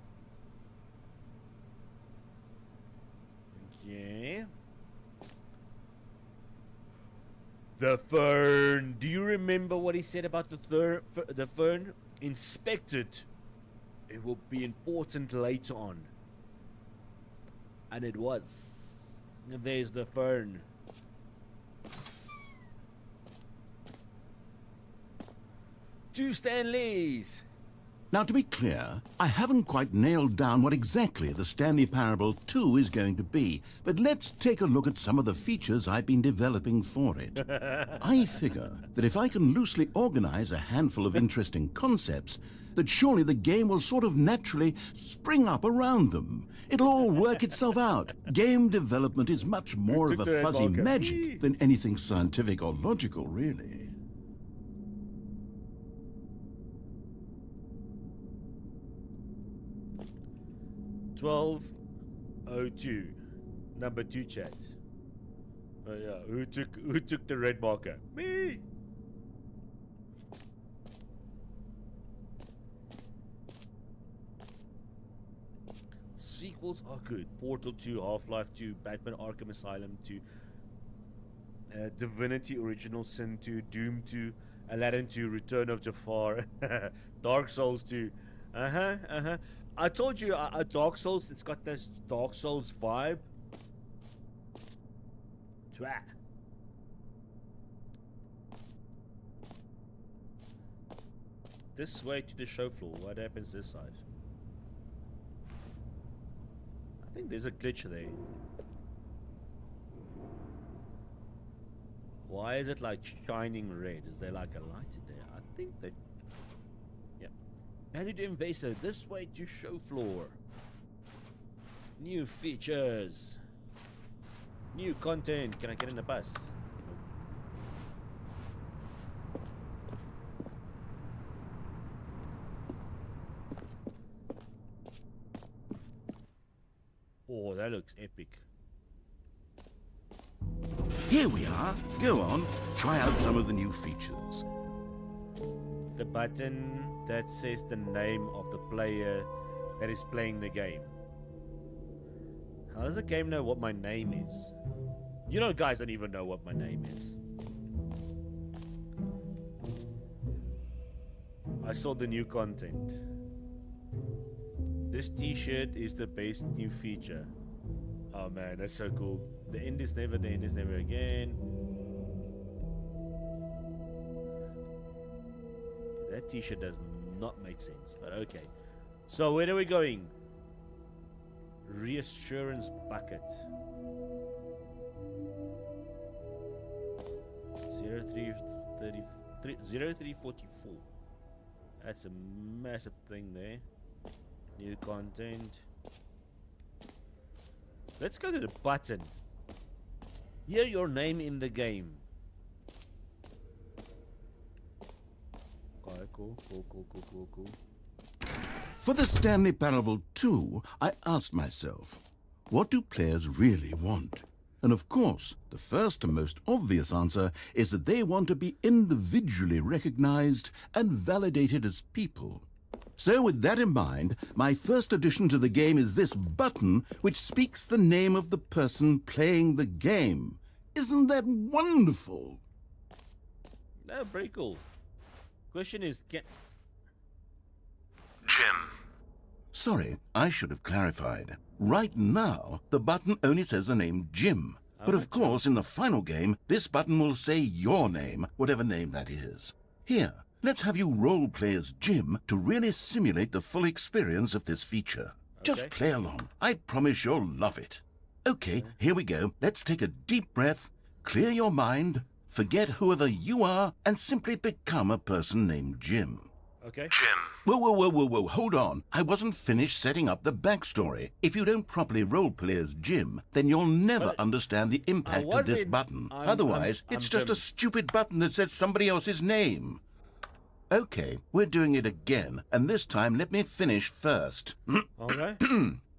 Okay. The fern. Do you remember what he said about the fern? Inspect it. It will be important later on. And it was. And there's the fern. Two Stanleys. Now, to be clear, I haven't quite nailed down what exactly the Stanley Parable 2 is going to be, but let's take a look at some of the features I've been developing for it. I figure that if I can loosely organize a handful of interesting concepts, that surely the game will sort of naturally spring up around them. It'll all work itself out. Game development is much more of a fuzzy magic than anything scientific or logical, really. 12:02, number 2 chat. Oh yeah, who took the red marker? Me. Sequels are good. Portal 2, Half-Life 2, Batman Arkham Asylum 2, Divinity Original Sin 2, Doom 2, Aladdin 2, Return of Jafar, Dark Souls 2. I told you, Dark Souls, it's got this Dark Souls vibe. Twat. This way to the show floor. What happens this side? I think there's a glitch there. Why is it like shining red? Is there like a light in there? I think that... Yep. Added Invader, this way to show floor. New features. New content. Can I get in the bus? Oh, that looks epic. Here we are. Go on, try out some of the new features. It's the button that says the name of the player that is playing the game. How does the game know what my name is? You know, guys don't even know what my name is. I saw the new content. This t-shirt is the best new feature. Oh man, that's so cool. The end is never again. That t-shirt does not make sense, but okay. So where are we going? Reassurance bucket. 0344. That's a massive thing there. New content. Let's go to the button. Hear your name in the game. Okay, cool. For the Stanley Parable 2, I asked myself, what do players really want? And of course, the first and most obvious answer is that they want to be individually recognized and validated as people. So with that in mind, my first addition to the game is this button which speaks the name of the person playing the game. Isn't that wonderful? No, very cool. Question is, Jim. Sorry, I should have clarified. Right now, the button only says the name Jim. But of course, in the final game, this button will say your name, whatever name that is. Here, let's have you role-play as Jim to really simulate the full experience of this feature. Just play along. I promise you'll love it. Okay, here we go. Let's take a deep breath, clear your mind, forget whoever you are, and simply become a person named Jim. okay. Jim. Whoa, hold on. I wasn't finished setting up the backstory. If you don't properly roleplay as Jim, then you'll never understand the impact of this button. Otherwise, it's just Jim. a stupid button that says somebody else's name. Okay, we're doing it again, and this time let me finish first. Okay.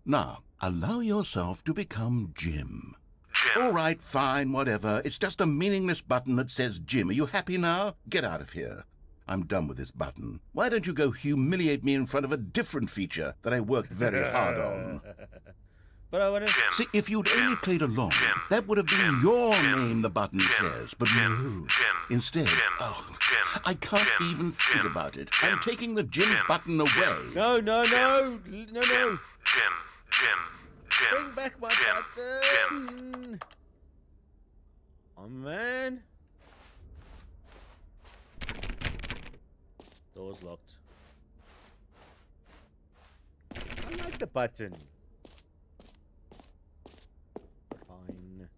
Now, allow yourself to become Jim. Jim. All right, fine, whatever. It's just a meaningless button that says Jim. Are you happy now? Get out of here. I'm done with this button. Why don't you go humiliate me in front of a different feature that I worked very hard on? But I want to. See, if you'd only played along, that would have been your name the button says, but no. Instead, I can't even think about it. I'm taking the Jim button away. No. Jim. Bring back my button. Oh man. Door's locked. I like the button. Fine.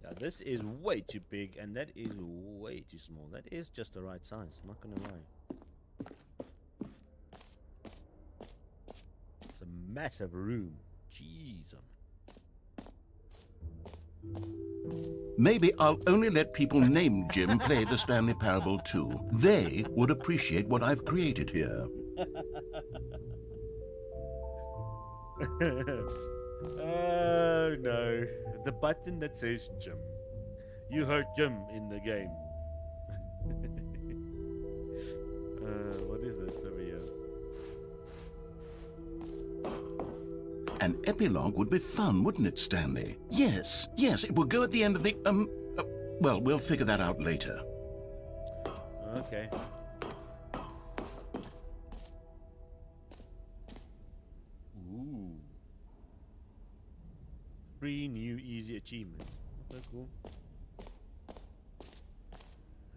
Yeah, this is way too big and that is way too small. That is just the right size, I'm not gonna lie. It's a massive room. Jeez. Maybe I'll only let people named Jim play the Stanley Parable 2. They would appreciate what I've created here. Oh no. The button that says Jim. You heard Jim in the game. What is this over here? An epilogue would be fun, wouldn't it, Stanley? Yes, it will go at the end of the, well, we'll figure that out later. Okay. Ooh. 3 new easy achievements. Okay, cool.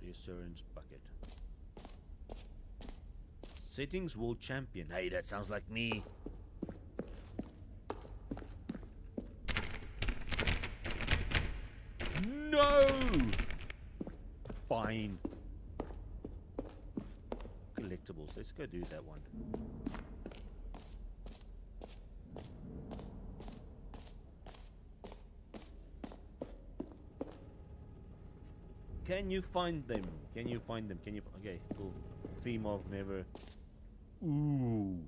Reassurance bucket. Settings World Champion. Hey, that sounds like me. No! Fine. Collectibles. Let's go do that one. Can you find them? Can you find them? Okay, cool. Theme of never. Ooh.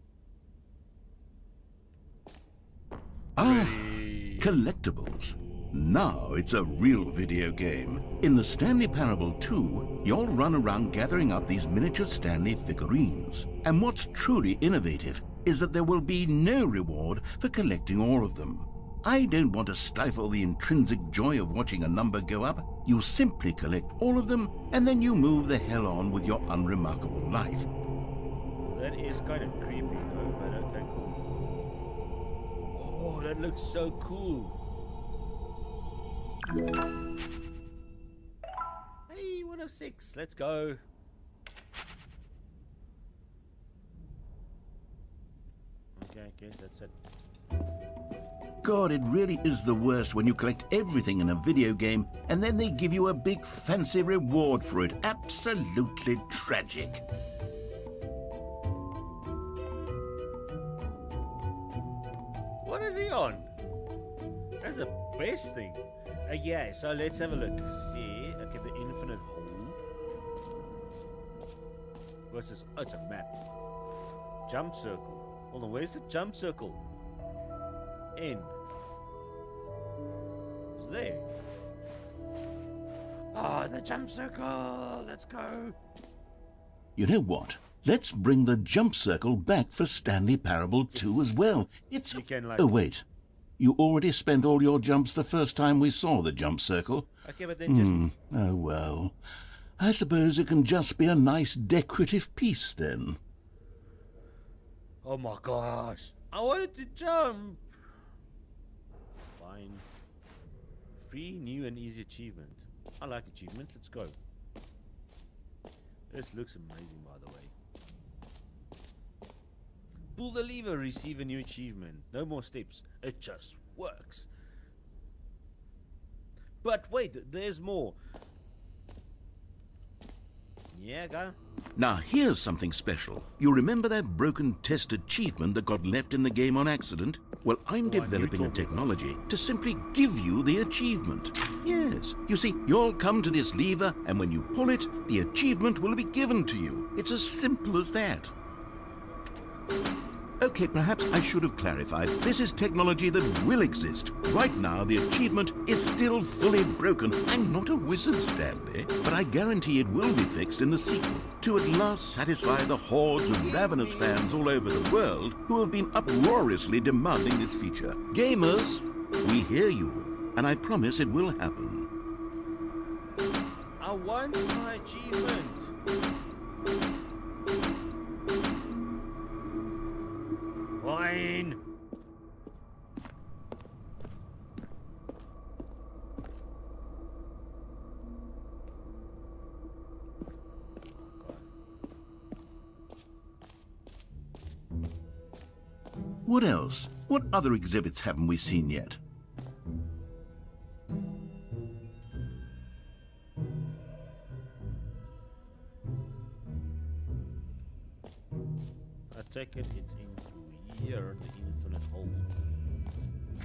Collectibles. Now it's a real video game. In the Stanley Parable 2, you'll run around gathering up these miniature Stanley figurines. And what's truly innovative is that there will be no reward for collecting all of them. I don't want to stifle the intrinsic joy of watching a number go up. You simply collect all of them, and then you move the hell on with your unremarkable life. That is kind of creepy, though, but okay, cool. Oh, that looks so cool. Hey, 106, let's go. Okay, I guess that's it. God, it really is the worst when you collect everything in a video game and then they give you a big fancy reward for it. Absolutely tragic. What is he on? There's a best thing. Yeah, so let's have a look. See, okay, the infinite hole. What's this? Oh, it's a map. Jump circle. Hold on, where's the jump circle? N. It's there. Oh, the jump circle. Let's go. You know what? Let's bring the jump circle back for Stanley Parable 2 as well. It's... You can, like... Oh, wait. You already spent all your jumps the first time we saw the jump circle. Okay, but then just... Oh, well. I suppose it can just be a nice decorative piece, then. Oh my gosh. I wanted to jump. Fine. Free, new, and easy achievement. I like achievements. Let's go. This looks amazing, by the way. Pull the lever, receive a new achievement. No more steps. It just works. But wait, there's more. Yeah, go. Now, here's something special. You remember that broken test achievement that got left in the game on accident? Well, I'm developing a technology to simply give you the achievement. Yes. You see, you'll come to this lever, and when you pull it, the achievement will be given to you. It's as simple as that. Okay, perhaps I should have clarified. This is technology that will exist. Right now, the achievement is still fully broken. I'm not a wizard, Stanley, but I guarantee it will be fixed in the sequel to at last satisfy the hordes of ravenous fans all over the world who have been uproariously demanding this feature. Gamers, we hear you, and I promise it will happen. I want my achievement. Fine. What else? What other exhibits haven't we seen yet? I take it it's into here, the infinite hole.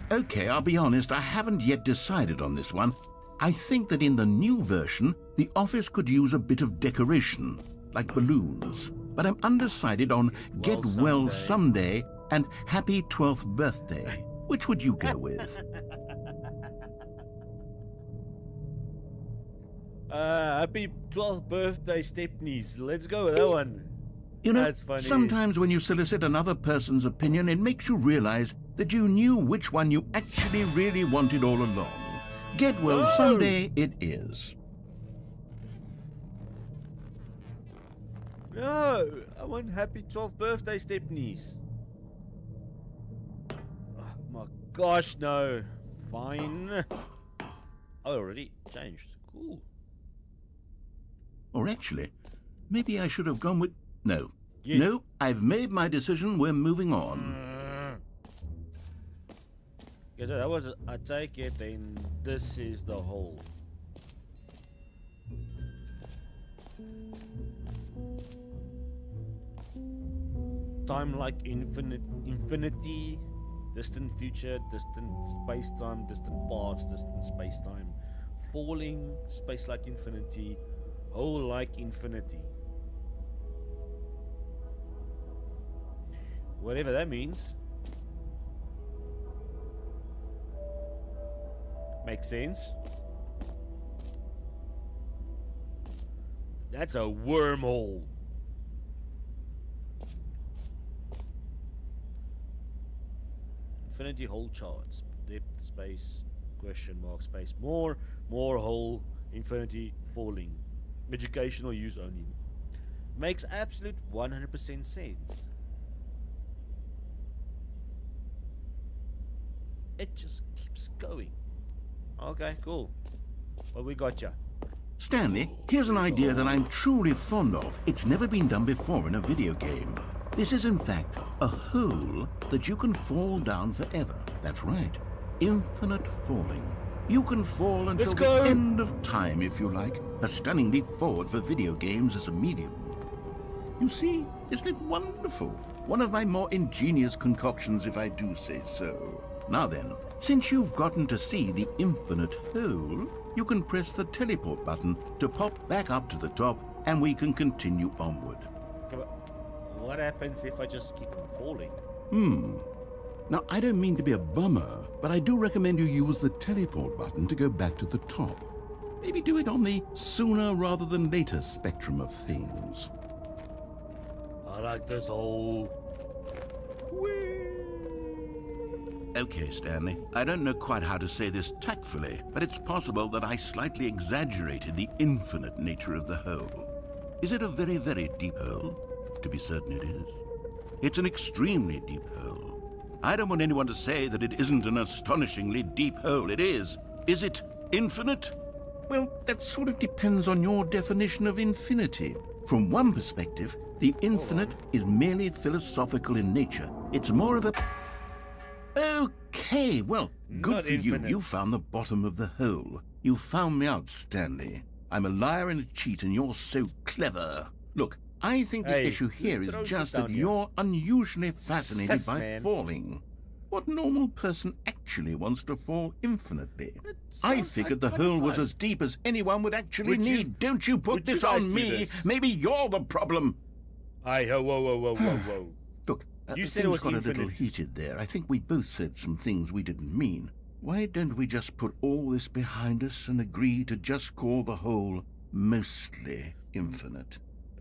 Okay, I'll be honest, I haven't yet decided on this one. I think that in the new version, the office could use a bit of decoration, like balloons. But I'm undecided on Get Well Someday and Happy 12th Birthday. Which would you go with? Happy 12th birthday, Stepneys. Let's go with that one. You know, That's funny. sometimes when you solicit another person's opinion, it makes you realize that you knew which one you actually really wanted all along. Get Well Someday it is. No, I want happy 12th birthday, Stepneys. Oh my gosh, no. Fine. I already changed. Cool. Or actually, maybe I should have gone with... No. Yes. No, I've made my decision. We're moving on. Okay, so that was, I take it, then this is the hole. Time like infinity, distant future, distant space-time, distant past, distant space-time, falling, space like infinity, hole like infinity. Whatever that means. Makes sense. That's a wormhole. Infinity hole charts. Depth, space, question mark, space. More hole, infinity, falling. Educational use only. Makes absolute 100% sense. It just keeps going. Okay, cool. Well, we got ya. Stanley, here's an idea that I'm truly fond of. It's never been done before in a video game. This is, in fact, a hole that you can fall down forever. That's right. Infinite falling. You can fall until the end of time, if you like. A stunning leap forward for video games as a medium. You see, isn't it wonderful? One of my more ingenious concoctions, if I do say so. Now then, Since you've gotten to see the infinite hole, you can press the teleport button to pop back up to the top, and we can continue onward. Okay, but what happens if I just keep on falling? Now, I don't mean to be a bummer, but I do recommend you use the teleport button to go back to the top. Maybe do it on the sooner rather than later spectrum of things. I like this whole... Okay, Stanley, I don't know quite how to say this tactfully, but it's possible that I slightly exaggerated the infinite nature of the hole. Is it a very, very deep hole? To be certain it is. It's an extremely deep hole. I don't want anyone to say that it isn't an astonishingly deep hole. It is. Is it infinite? Well, that sort of depends on your definition of infinity. From one perspective, the infinite is merely philosophical in nature. It's more of a... Okay, well, good Not for you. infinite. You found the bottom of the hole. You found me out, Stanley. I'm a liar and a cheat, and you're so clever. Look, I think the Hey, issue here who is throws just this that down here? you're unusually fascinated Sus, by man. falling. What normal person actually wants to fall infinitely? I sounds figured like the fun hole was fun. as deep as anyone would actually Would you- need. Don't you put would you this guys on do me. this? Maybe you're the problem. Hey, whoa, whoa, whoa, whoa, whoa. Look, You said it things was got a little infinite. heated there. I think we both said some things we didn't mean. Why don't we just put all this behind us and agree to just call the whole mostly infinite?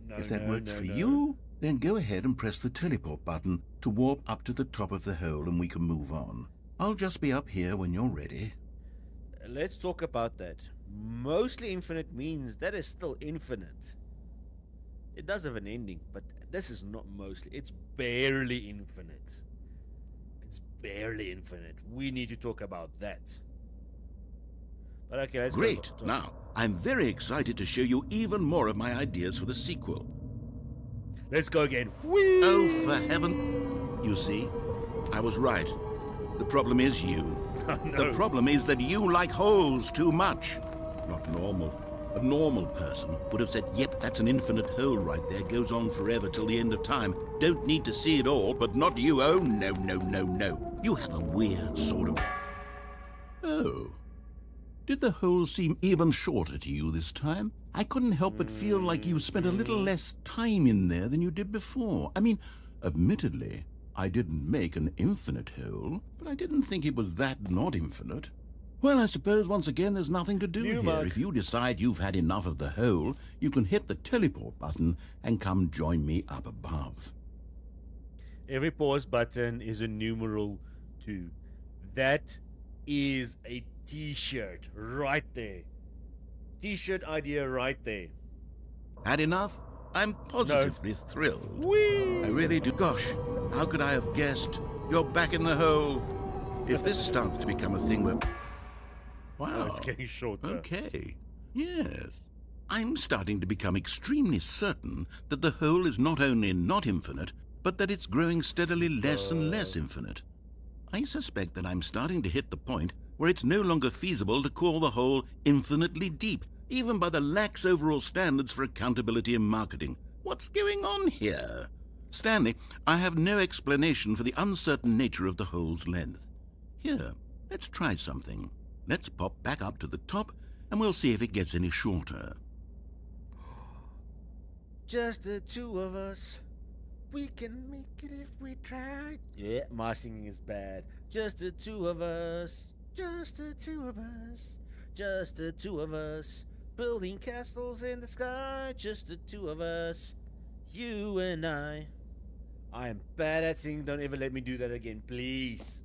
No, If that no, works no, for no. you, then go ahead and press the teleport button to warp up to the top of the hole and we can move on. I'll just be up here when you're ready. Let's talk about that. Mostly infinite means that is still infinite. It does have an ending, but this is not mostly. It's barely infinite. It's barely infinite. We need to talk about that. But okay, let's Great. go. Now, I'm very excited to show you even more of my ideas for the sequel. Let's go again. Oh, for heaven. You see, I was right. The problem is you. The problem is that you like holes too much. Not normal. A normal person would have said, yep, that's an infinite hole right there. Goes on forever till the end of time. Don't need to see it all, but not you. Oh, no, no, no, no. You have a weird sort of... Oh. Did the hole seem even shorter to you this time? I couldn't help but feel like you spent a little less time in there than you did before. I mean, admittedly, I didn't make an infinite hole, but I didn't think it was that not infinite. Well, I suppose once again there's nothing to do New here. mug. If you decide you've had enough of the hole, you can hit the teleport button and come join me up above. Every pause button is a numeral 2. That is a t-shirt right there. T-shirt idea right there. Had enough? I'm positively thrilled. Whee! I really do. Gosh, how could I have guessed? You're back in the hole. If this starts to become a thing where... Wow. Oh, it's getting shorter. Okay. Yes. I'm starting to become extremely certain that the hole is not only not infinite, but that it's growing steadily less and less infinite. I suspect that I'm starting to hit the point where it's no longer feasible to call the hole infinitely deep, even by the lax overall standards for accountability and marketing. What's going on here? Stanley, I have no explanation for the uncertain nature of the hole's length. Here, let's try something. Let's pop back up to the top, and we'll see if it gets any shorter. Just the two of us. We can make it if we try. Yeah, my singing is bad. Just the two of us. Just the two of us. Just the two of us. Building castles in the sky. Just the two of us. You and I. I am bad at singing. Don't ever let me do that again, please.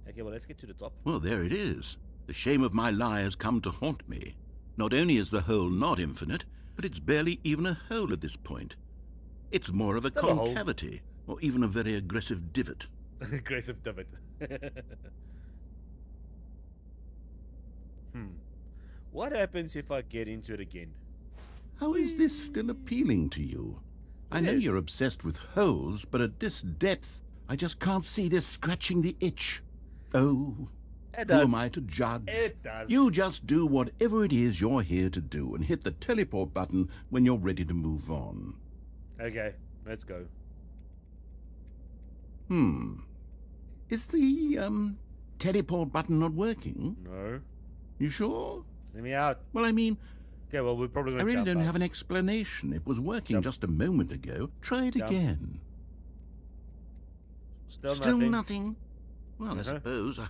Okay, well, let's get to the top. Well, there it is. The shame of my lie has come to haunt me. Not only is the hole not infinite, but it's barely even a hole at this point. It's more of a Still a hole. concavity, or even a very aggressive divot. Aggressive David. What happens if I get into it again? How is this still appealing to you? I know is. you're obsessed with holes, but at this depth, I just can't see this scratching the itch. Oh, It who does. am I to judge? It does. You just do whatever it is you're here to do and hit the teleport button when you're ready to move on. Okay, let's go. Is the, teleport button not working? No. You sure? Let me out. Well, I mean, Okay, well, we're probably I going to really jump don't out. have an explanation. It was working just a moment ago. Try it Jump. again. Still nothing. Well, Uh-huh.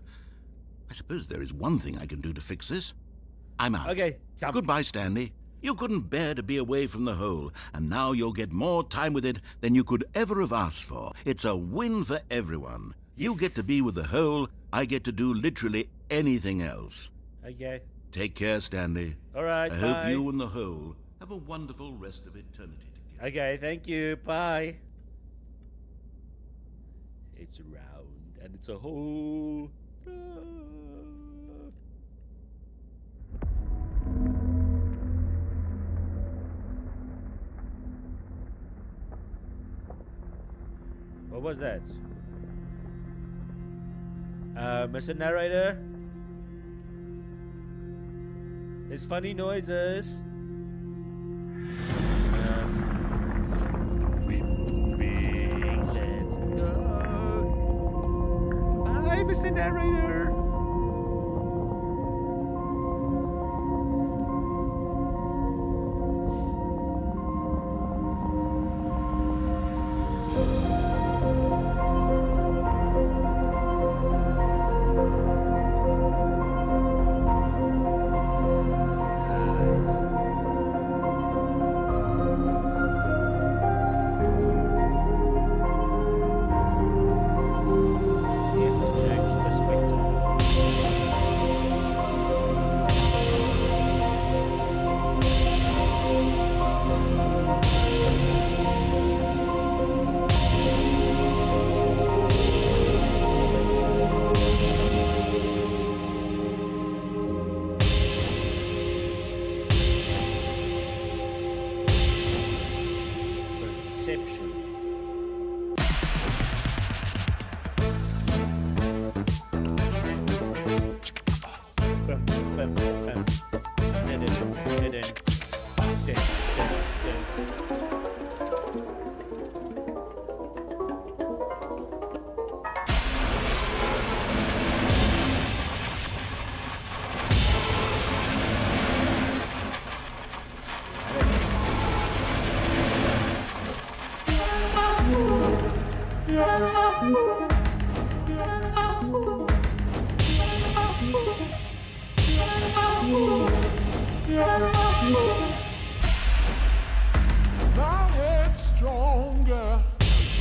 I suppose there is one thing I can do to fix this. I'm out. Okay, jump. Goodbye, Stanley. You couldn't bear to be away from the hole, and now you'll get more time with it than you could ever have asked for. It's a win for everyone. You get to be with the hole. I get to do literally anything else. Okay. Take care, Stanley. All right, I hope bye. you and the hole have a wonderful rest of eternity together. Okay, thank you. Bye. It's round and it's a hole. What was that? Mr. Narrator? There's funny noises. We're moving. Let's go. Bye, Mr. Narrator. Perception. Bum, bum, bum. Dun, dun, dun, dun. Dun, dun, dun. My head's stronger.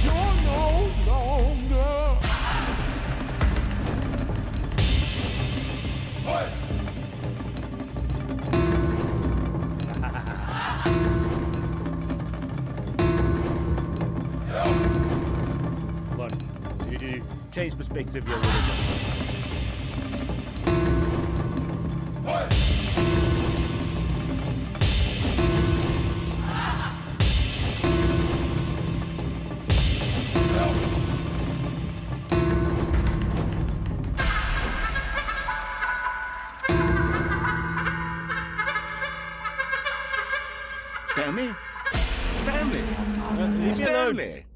You're no longer. Come on. You need to change perspective here a little bit. Stanley? Stanley! Leave me alone. Stanley!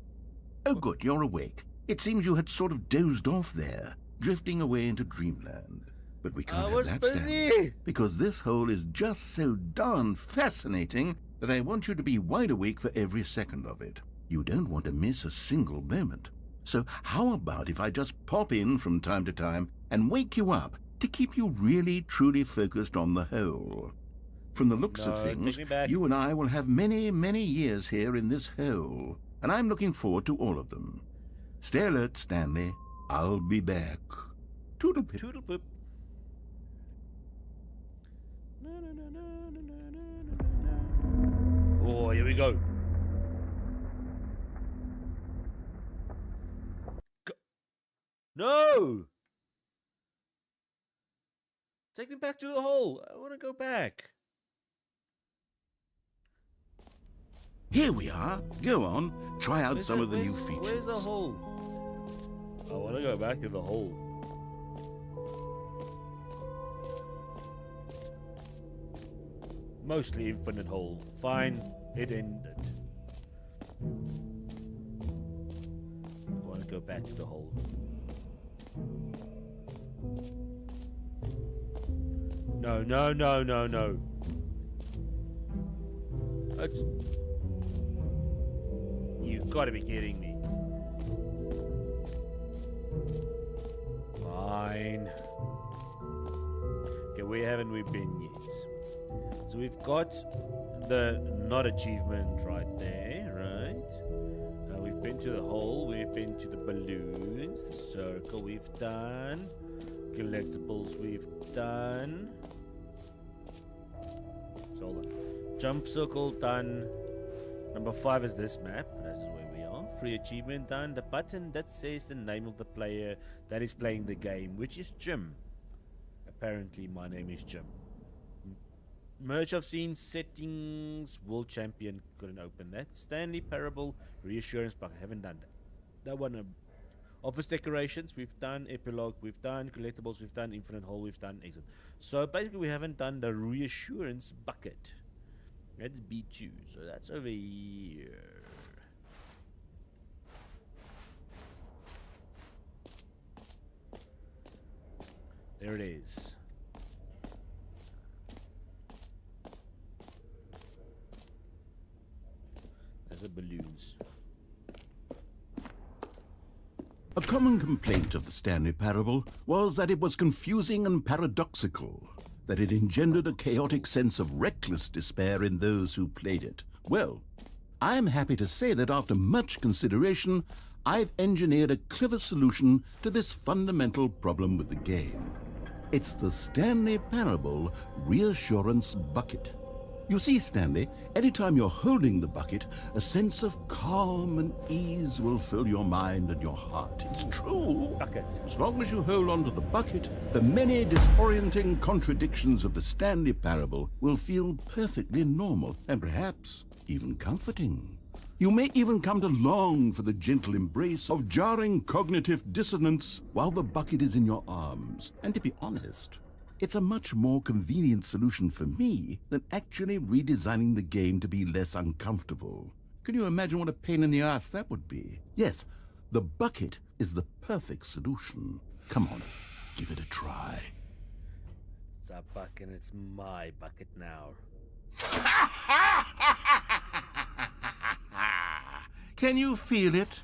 Oh, good, you're awake. It seems you had sort of dozed off there, drifting away into dreamland. But we can't I have was that, busy. Stanley, because this hole is just so darn fascinating that I want you to be wide awake for every second of it. You don't want to miss a single moment. So how about if I just pop in from time to time and wake you up to keep you really, truly focused on the hole? From the looks of No, things, take me back. you and I will have many, many years here in this hole, and I'm looking forward to all of them. Stay alert, Stanley. I'll be back. Toodle-pip. Toodle poop. Oh, here we go. No! Take me back to the hole. I want to go back. Here we are. Go on. Try out some of the new Where's features. the hole? I want to go back to the hole. Mostly infinite hole. Fine, it ended. I want to go back to the hole. No, no, no, no, no. It's... You gotta be kidding me. Fine. Okay, where haven't we been yet? So we've got the not achievement right there, right? We've been to the hole, we've been to the balloons, the circle we've done, collectibles we've done. So hold on. Jump circle done. Number 5 is this map. This is where we are. Free achievement done. The button that says the name of the player that is playing the game, which is Jim. Apparently my name is Jim. Merge of scenes, settings, world champion, couldn't open that. Stanley Parable, reassurance bucket, haven't done that. That one, office decorations, we've done. Epilogue, we've done. Collectibles, we've done. Infinite hole, we've done. Exit. So basically we haven't done the reassurance bucket. That's B2, so that's over here. There it is. There's the balloons. A common complaint of the Stanley Parable was that it was confusing and paradoxical, that it engendered a chaotic sense of reckless despair in those who played it. Well, I'm happy to say that after much consideration, I've engineered a clever solution to this fundamental problem with the game. It's the Stanley Parable Reassurance Bucket. You see, Stanley, anytime you're holding the bucket, a sense of calm and ease will fill your mind and your heart. It's true. Bucket. As long as you hold on to the bucket, the many disorienting contradictions of the Stanley Parable will feel perfectly normal and perhaps even comforting. You may even come to long for the gentle embrace of jarring cognitive dissonance while the bucket is in your arms. And to be honest, it's a much more convenient solution for me than actually redesigning the game to be less uncomfortable. Can you imagine what a pain in the ass that would be? Yes, the bucket is the perfect solution. Come on, give it a try. It's our bucket, it's my bucket now. Can you feel it?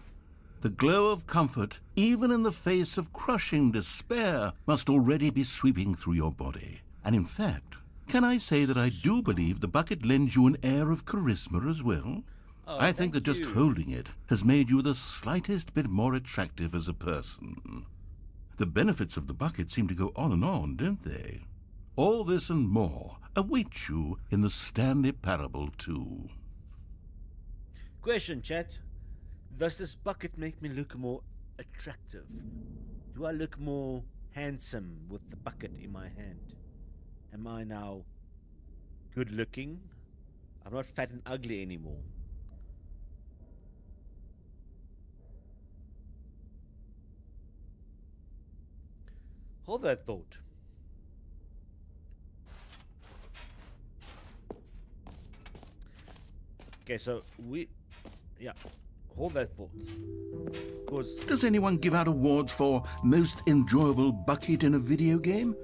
The glow of comfort, even in the face of crushing despair, must already be sweeping through your body. And in fact, can I say that I do believe the bucket lends you an air of charisma as well? Oh, I think that thank just you. holding it has made you the slightest bit more attractive as a person. The benefits of the bucket seem to go on, don't they? All this and more await you in the Stanley Parable 2. Question, chat. Does this bucket make me look more attractive? Do I look more handsome with the bucket in my hand? Am I now good looking? I'm not fat and ugly anymore. Hold that thought. Okay, so hold that thought. Because Does anyone give out awards for most enjoyable bucket in a video game?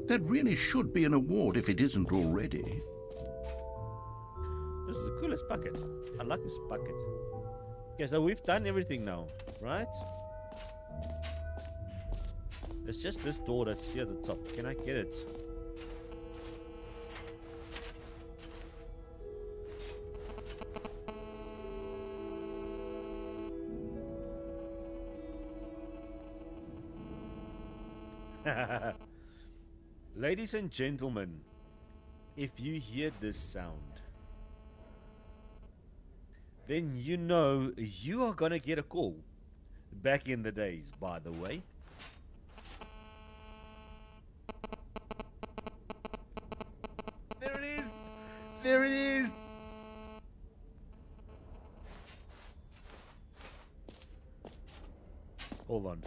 That really should be an award if it isn't already. this is the coolest bucket. I like this bucket. Okay, so we've done everything now, right? It's just this door that's here at the top. Can I get it? Ladies and gentlemen, if you hear this sound, then you know you are gonna get a call. Back in the days, by the way. There it is! There it is! Hold on.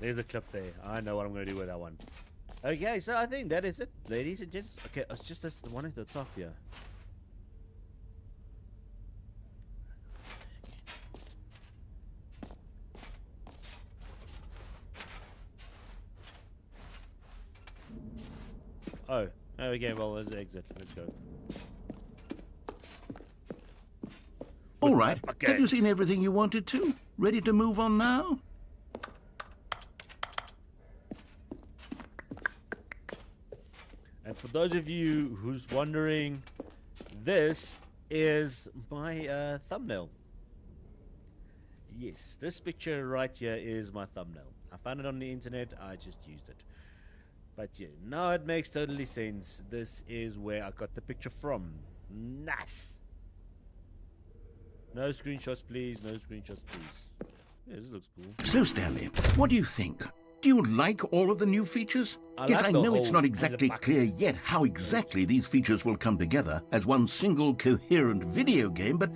There's the clip there. I know what I'm going to do with that one. Okay, so I think that is it, ladies and gents. Okay, it's just this the one at the top here. Oh, okay, well, there's the exit. Let's go. All right. buckets. Have you seen everything you wanted to? Ready to move on now? And for those of you who's wondering, this is my thumbnail. Yes, this picture right here is my thumbnail. I found it on the internet, I just used it. But yeah, now it makes totally sense. This is where I got the picture from. Nice. No screenshots, please. No screenshots, please. Yeah, this looks cool. So, Stanley, what do you think? Do you like all of the new features? Yes, like I the know it's whole not and the exactly bucket. clear yet how exactly these features will come together as one single coherent video game, but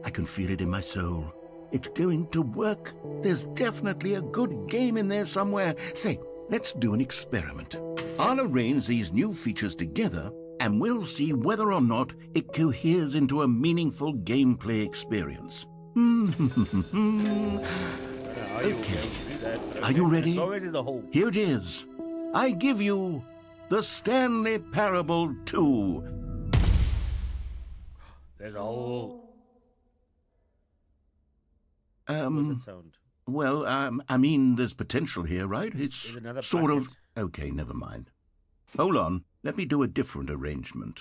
I can feel it in my soul. It's going to work. There's definitely a good game in there somewhere. Say, let's do an experiment. I'll arrange these new features together, and we'll see whether or not it coheres into a meaningful gameplay experience. Okay. Are you ready? Here it is. I give you the Stanley Parable 2. There's a whole. What's that sound? Well, I mean, there's potential here, right? It's There's another sort of... bucket. Okay, never mind. Hold on. Let me do a different arrangement.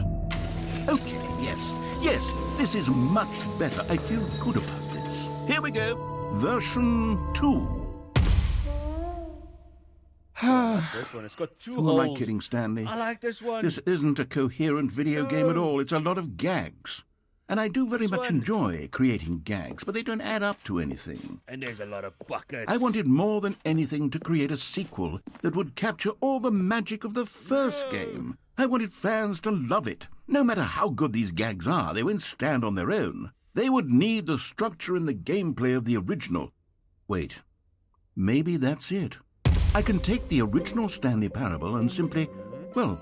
Okay, yes, this is much better. I feel good about this. Here we go. Version 2. This one, it's got two Who holes. am I kidding, Stanley? I like this one. This isn't a coherent video game at all. It's a lot of gags. And I do very This much one. enjoy creating gags, but they don't add up to anything. And there's a lot of buckets. I wanted more than anything to create a sequel that would capture all the magic of the first game. I wanted fans to love it. No matter how good these gags are, they won't stand on their own. They would need the structure and the gameplay of the original. Wait, maybe that's it. I can take the original Stanley Parable and simply, well,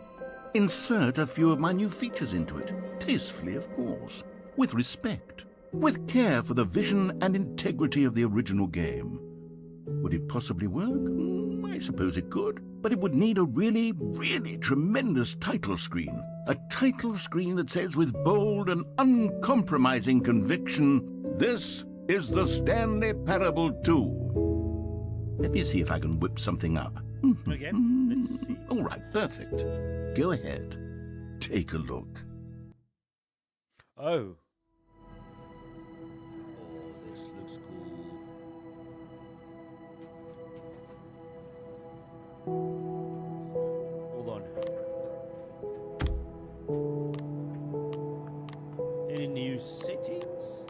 insert a few of my new features into it. Tastefully, of course. With respect. With care for the vision and integrity of the original game. Would it possibly work? I suppose it could. But it would need a really, really tremendous title screen. A title screen that says with bold and uncompromising conviction, "This is the Stanley Parable 2." Let me see if I can whip something up. Okay, let's see. All right, perfect. Go ahead. Take a look. Oh. Oh, this looks cool. Hold on. Any new settings?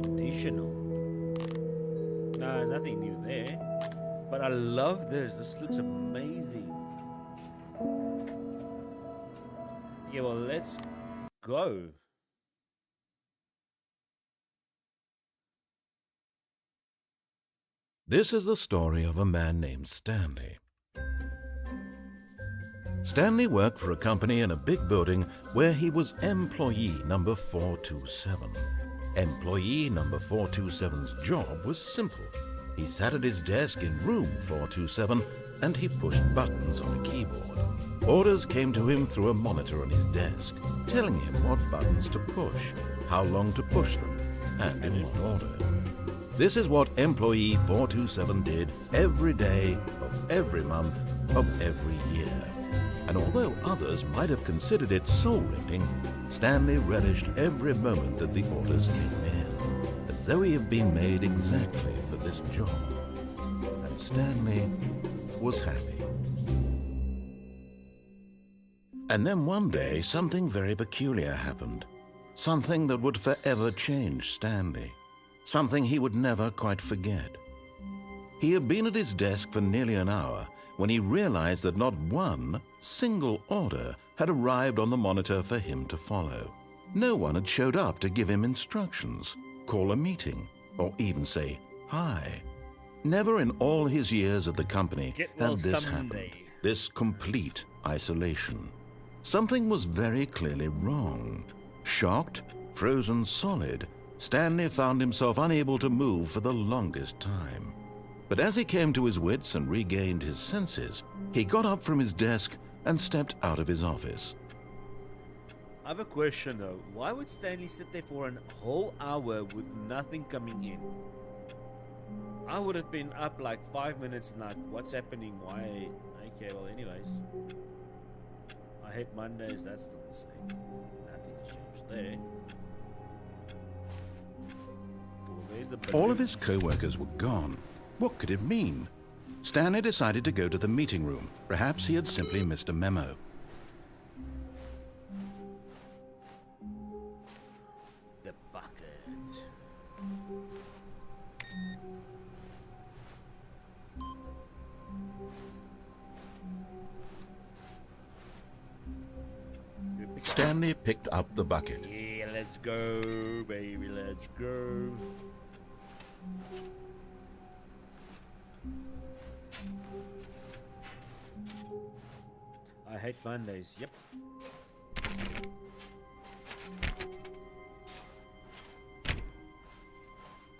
Additional. No, there's nothing new there. But I love this. This looks amazing. Yeah, well, let's go. This is the story of a man named Stanley. Stanley worked for a company in a big building where he was employee number 427. Employee number 427's job was simple. He sat at his desk in room 427 and he pushed buttons on a keyboard. Orders came to him through a monitor on his desk, telling him what buttons to push, how long to push them, and in what order. This is what employee 427 did every day of every month of every year. And although others might have considered it soul-rending, Stanley relished every moment that the orders came in, as though he had been made exactly for this job. And Stanley was happy. And then one day, something very peculiar happened. Something that would forever change Stanley. Something he would never quite forget. He had been at his desk for nearly an hour when he realized that not one single order had arrived on the monitor for him to follow. No one had showed up to give him instructions, call a meeting, or even say hi. Never in all his years at the company had this happened. This complete isolation. Something was very clearly wrong. Shocked, frozen solid, Stanley found himself unable to move for the longest time. But as he came to his wits and regained his senses, he got up from his desk and stepped out of his office. I have a question though. Why would Stanley sit there for a whole hour with nothing coming in? I would have been up like 5 minutes and like, what's happening? Why? Okay, well anyways. I hate Mondays, that's still the same. Nothing has changed there. Cool, there's the All of his co-workers were gone. What could it mean? Stanley decided to go to the meeting room. Perhaps he had simply missed a memo. The bucket. Stanley picked up the bucket. Yeah, let's go, baby, let's go. I hate Mondays, yep.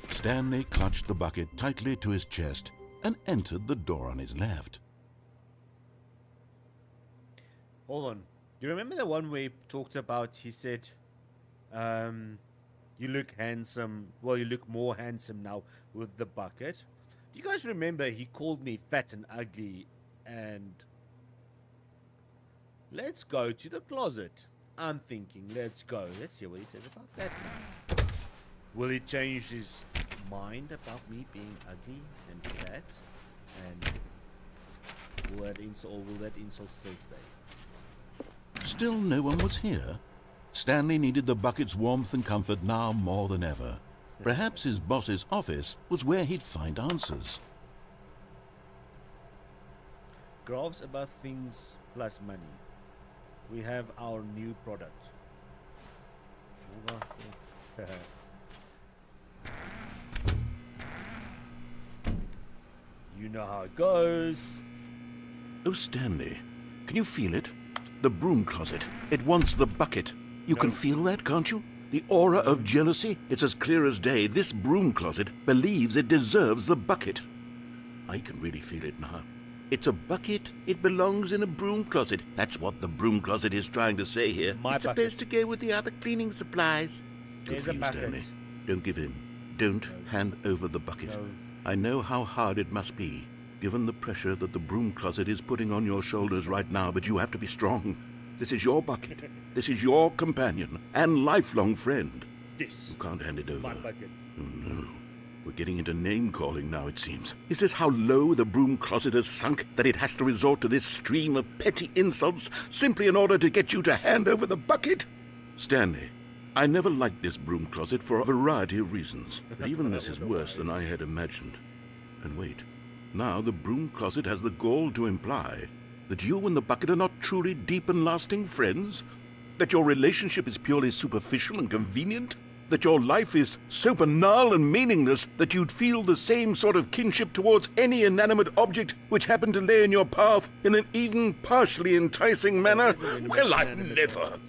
Stanley clutched the bucket tightly to his chest and entered the door on his left. Hold on. Do you remember the one where he talked about, he said, you look handsome, well, you look more handsome now with the bucket. Do you guys remember he called me fat and ugly and... Let's go to the closet. I'm thinking, let's go. Let's hear what he says about that now. Will he change his mind about me being ugly and fat? And will that insult still stay? Still no one was here. Stanley needed the bucket's warmth and comfort now more than ever. Perhaps his boss's office was where he'd find answers. Graphs about things plus money. We have our new product. You know how it goes. Oh, Stanley, can you feel it? The broom closet. It wants the bucket. You can feel that, can't you? The aura of jealousy? It's as clear as day. This broom closet believes it deserves the bucket. I can really feel it now. It's a bucket. It belongs in a broom closet. That's what the broom closet is trying to say here. It's supposed to go with the other cleaning supplies. Good for you, Stanley. Don't give in. Don't hand over the bucket. No. I know how hard it must be, given the pressure that the broom closet is putting on your shoulders right now, but you have to be strong. This is your bucket. This is your companion and lifelong friend. This. You can't hand it over. My bucket. Oh, no. We're getting into name-calling now, it seems. Is this how low the broom closet has sunk, that it has to resort to this stream of petty insults simply in order to get you to hand over the bucket? Stanley, I never liked this broom closet for a variety of reasons, but even this is worse than I had imagined. And wait, now the broom closet has the gall to imply that you and the bucket are not truly deep and lasting friends? That your relationship is purely superficial and convenient? That your life is so banal and meaningless that you'd feel the same sort of kinship towards any inanimate object which happened to lay in your path in an even partially enticing manner? Well, I never.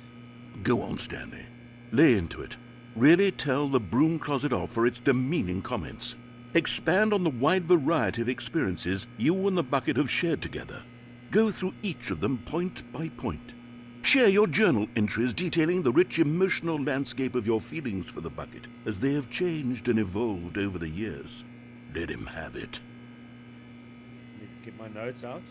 Go on, Stanley. Lay into it. Really tell the broom closet off for its demeaning comments. Expand on the wide variety of experiences you and the bucket have shared together. Go through each of them point by point. Share your journal entries detailing the rich emotional landscape of your feelings for the bucket as they have changed and evolved over the years. Let him have it. Let me get my notes out.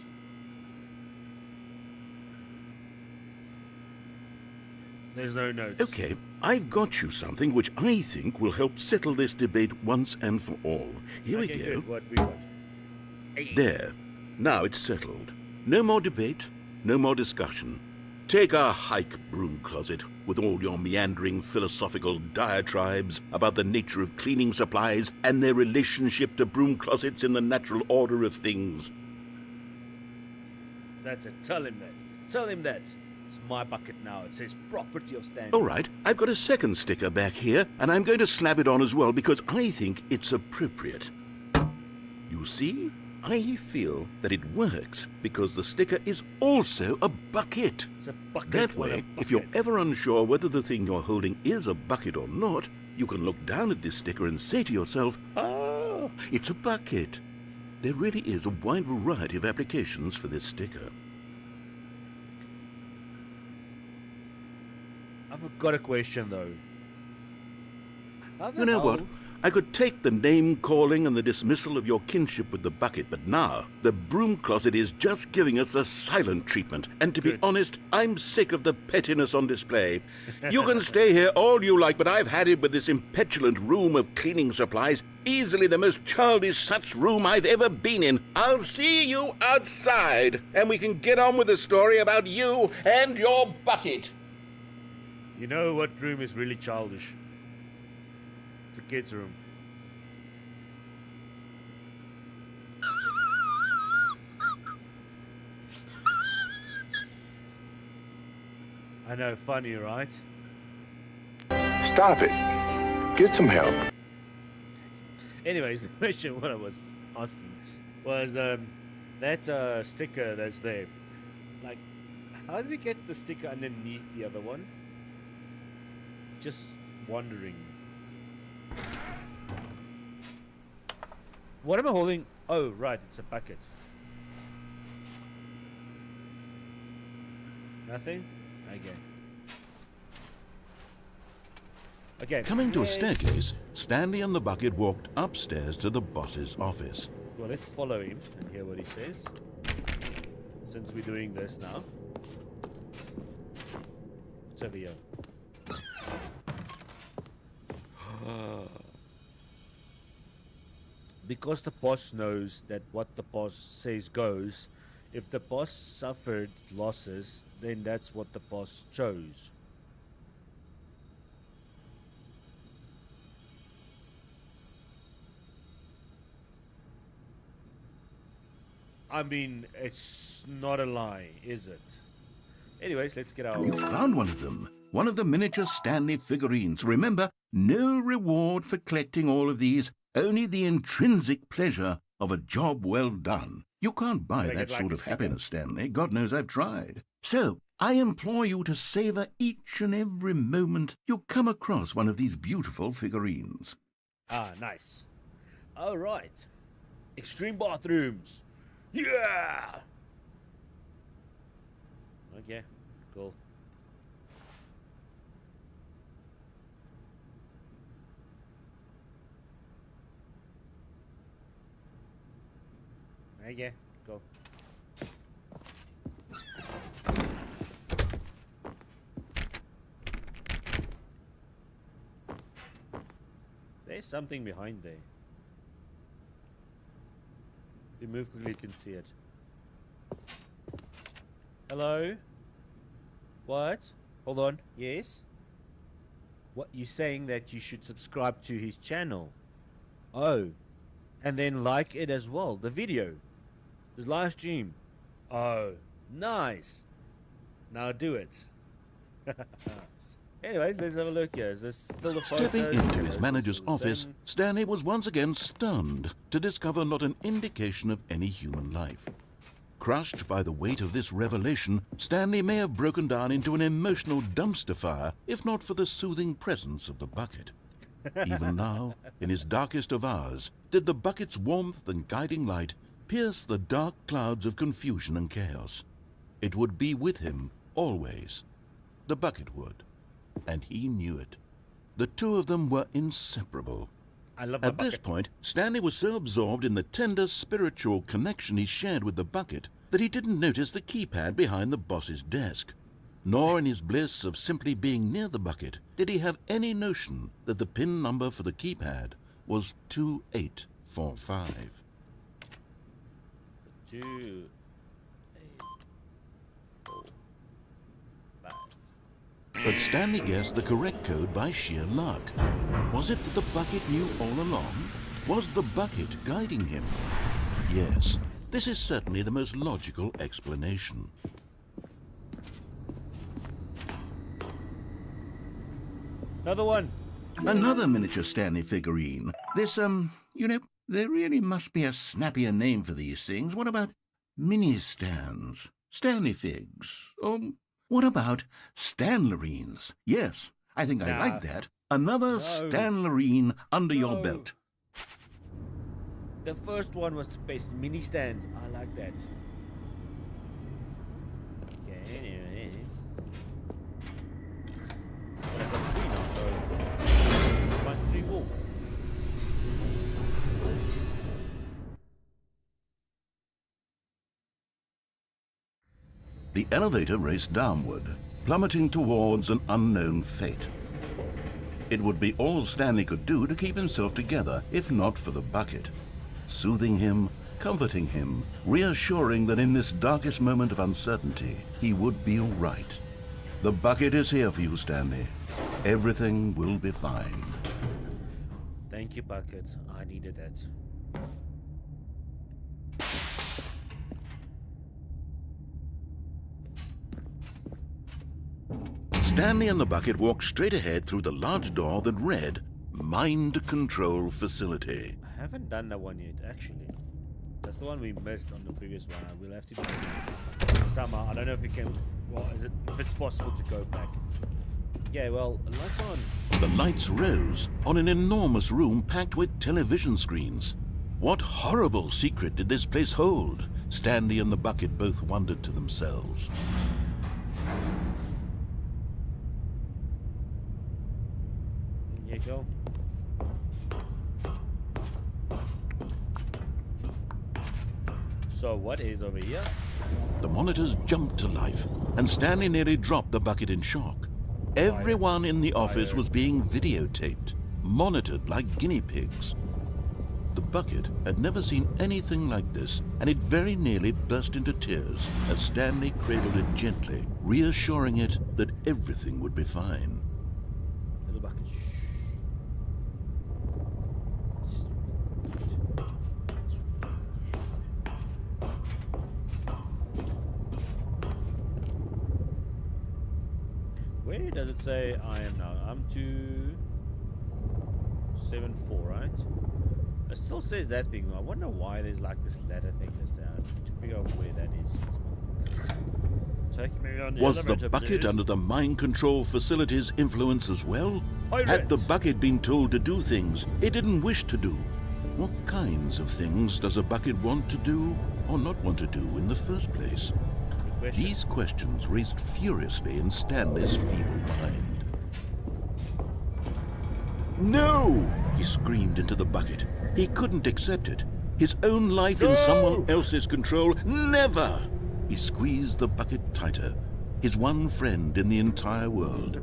There's no notes. Okay, I've got you something which I think will help settle this debate once and for all. Here we go. Good. What we got? There. Now it's settled. No more debate, no more discussion. Take a hike, broom closet, with all your meandering philosophical diatribes about the nature of cleaning supplies and their relationship to broom closets in the natural order of things. That's it. Tell him that. Tell him that. It's my bucket now. It says property of Stanley. All right, I've got a second sticker back here, and I'm going to slap it on as well because I think it's appropriate. You see? I feel that it works because the sticker is also a bucket. It's a bucket. That way, if you're ever unsure whether the thing you're holding is a bucket or not, you can look down at this sticker and say to yourself, ah, it's a bucket. There really is a wide variety of applications for this sticker. I've got a question though. How the You know hell- what? I could take the name-calling and the dismissal of your kinship with the bucket, but now the broom closet is just giving us the silent treatment. And to be honest, I'm sick of the pettiness on display. You can stay here all you like, but I've had it with this impetulant room of cleaning supplies. Easily the most childish such room I've ever been in. I'll see you outside, and we can get on with the story about you and your bucket. You know what room is really childish? It's a kid's room. I know, funny, right? Stop it. Get some help. Anyways, the question what I was asking was that sticker that's there. Like, how did we get the sticker underneath the other one? Just wondering. What am I holding? Oh, right, it's a bucket. Nothing? Okay. Okay. Coming to a let's- staircase, Stanley and the bucket walked upstairs to the boss's office. Well, let's follow him and hear what he says. Since we're doing this now. What's over here? Because the boss knows that what the boss says goes, if the boss suffered losses, then that's what the boss chose. I mean, it's not a lie, is it? Anyways, let's get our... You found one of them. One of the miniature Stanley figurines. Remember, no reward for collecting all of these, only the intrinsic pleasure of a job well done. You can't buy Can I that get, like, sort a of sticker? happiness, Stanley. God knows I've tried. So, I implore you to savor each and every moment you come across one of these beautiful figurines. Ah, nice. All right. Extreme bathrooms. Yeah! Okay, cool. Okay, cool. There's something behind there. If you move quickly, you can see it. Hello? What? Hold on. Yes? What? You saying that you should subscribe to his channel? Oh. And then like it as well. The video. The live stream. Oh. Nice. Now do it. Anyways, let's have a look here. Is this still the Stepping photos? into Yeah, his this manager's is the office, same. Stanley was once again stunned to discover not an indication of any human life. Crushed by the weight of this revelation, Stanley may have broken down into an emotional dumpster fire if not for the soothing presence of the bucket. Even now, in his darkest of hours, did the bucket's warmth and guiding light pierce the dark clouds of confusion and chaos. It would be with him always. The bucket would. And he knew it. The two of them were inseparable. I love my At this bucket. point, Stanley was so absorbed in the tender spiritual connection he shared with the bucket that he didn't notice the keypad behind the boss's desk. Nor in his bliss of simply being near the bucket did he have any notion that the PIN number for the keypad was 2845. 2, 8, 4. But Stanley guessed the correct code by sheer luck. Was it that the bucket knew all along? Was the bucket guiding him? Yes, this is certainly the most logical explanation. Another one. Another miniature Stanley figurine. This, there really must be a snappier name for these things. What about mini-stands? Stanley figs? What about Stanlerines? Yes, I think I like that. Another Stanlerine under your belt. The first one was the best. Mini stands. I like that. Okay, anyways. Well, I've got 3 now, so find 3 more. The elevator raced downward, plummeting towards an unknown fate. It would be all Stanley could do to keep himself together, if not for the bucket. Soothing him, comforting him, reassuring that in this darkest moment of uncertainty, he would be all right. The bucket is here for you, Stanley. Everything will be fine. Thank you, Bucket. I needed that. Stanley and the bucket walked straight ahead through the large door that read, Mind Control Facility. I haven't done that one yet, actually. That's the one we missed on the previous one. We'll have to do it somehow. I don't know if we can. Well, if it's possible to go back. Yeah, well, lights on. The lights rose on an enormous room packed with television screens. What horrible secret did this place hold? Stanley and the bucket both wondered to themselves. Here you go. So what is over here? The monitors jumped to life, and Stanley nearly dropped the bucket in shock. Everyone in the office was being videotaped, monitored like guinea pigs. The bucket had never seen anything like this, and it very nearly burst into tears as Stanley cradled it gently, reassuring it that everything would be fine. Little bucket. Where does it say I am now? I'm 274, right? It still says that thing. I wonder why there's like this ladder thing that's there. I need to figure out where that is as well. Take me on the Was the elevator, bucket please. under the mind control facility's influence as well? Had the bucket been told to do things it didn't wish to do? What kinds of things does a bucket want to do or not want to do in the first place? These questions raced furiously in Stanley's feeble mind. No! He screamed into the bucket. He couldn't accept it. His own life in someone else's control. Never! He squeezed the bucket tighter. His one friend in the entire world.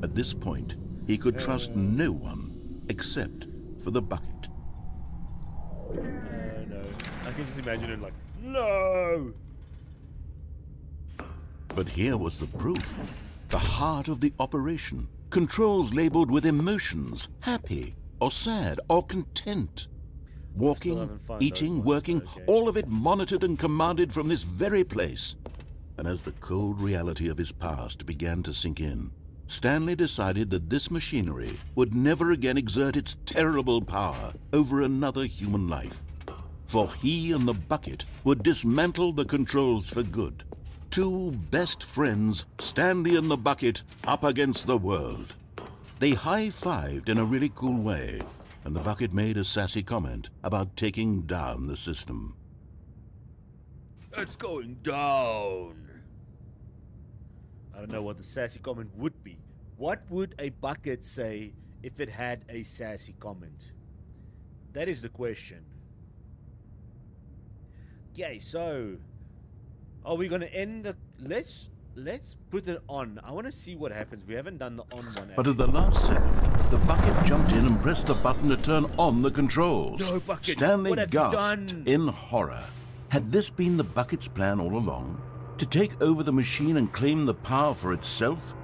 At this point, he could trust no one except for the bucket. No. I can just imagine it like, no! But here was the proof. The heart of the operation. Controls labeled with emotions, happy or sad or content. Walking, eating, working, all of it monitored and commanded from this very place. And as the cold reality of his past began to sink in, Stanley decided that this machinery would never again exert its terrible power over another human life. For he and the bucket would dismantle the controls for good. Two best friends, Stanley and the bucket, up against the world. They high-fived in a really cool way, and the bucket made a sassy comment about taking down the system. It's going down. I don't know what the sassy comment would be. What would a bucket say if it had a sassy comment? That is the question. Okay, so are we gonna end the? Let's put it on. I want to see what happens. We haven't done the on one. But at the last second, the bucket jumped in and pressed the button to turn on the controls. No, Bucket, Stanley what have you gasped done? in horror. Had this been the bucket's plan all along? To take over the machine and claim the power for itself?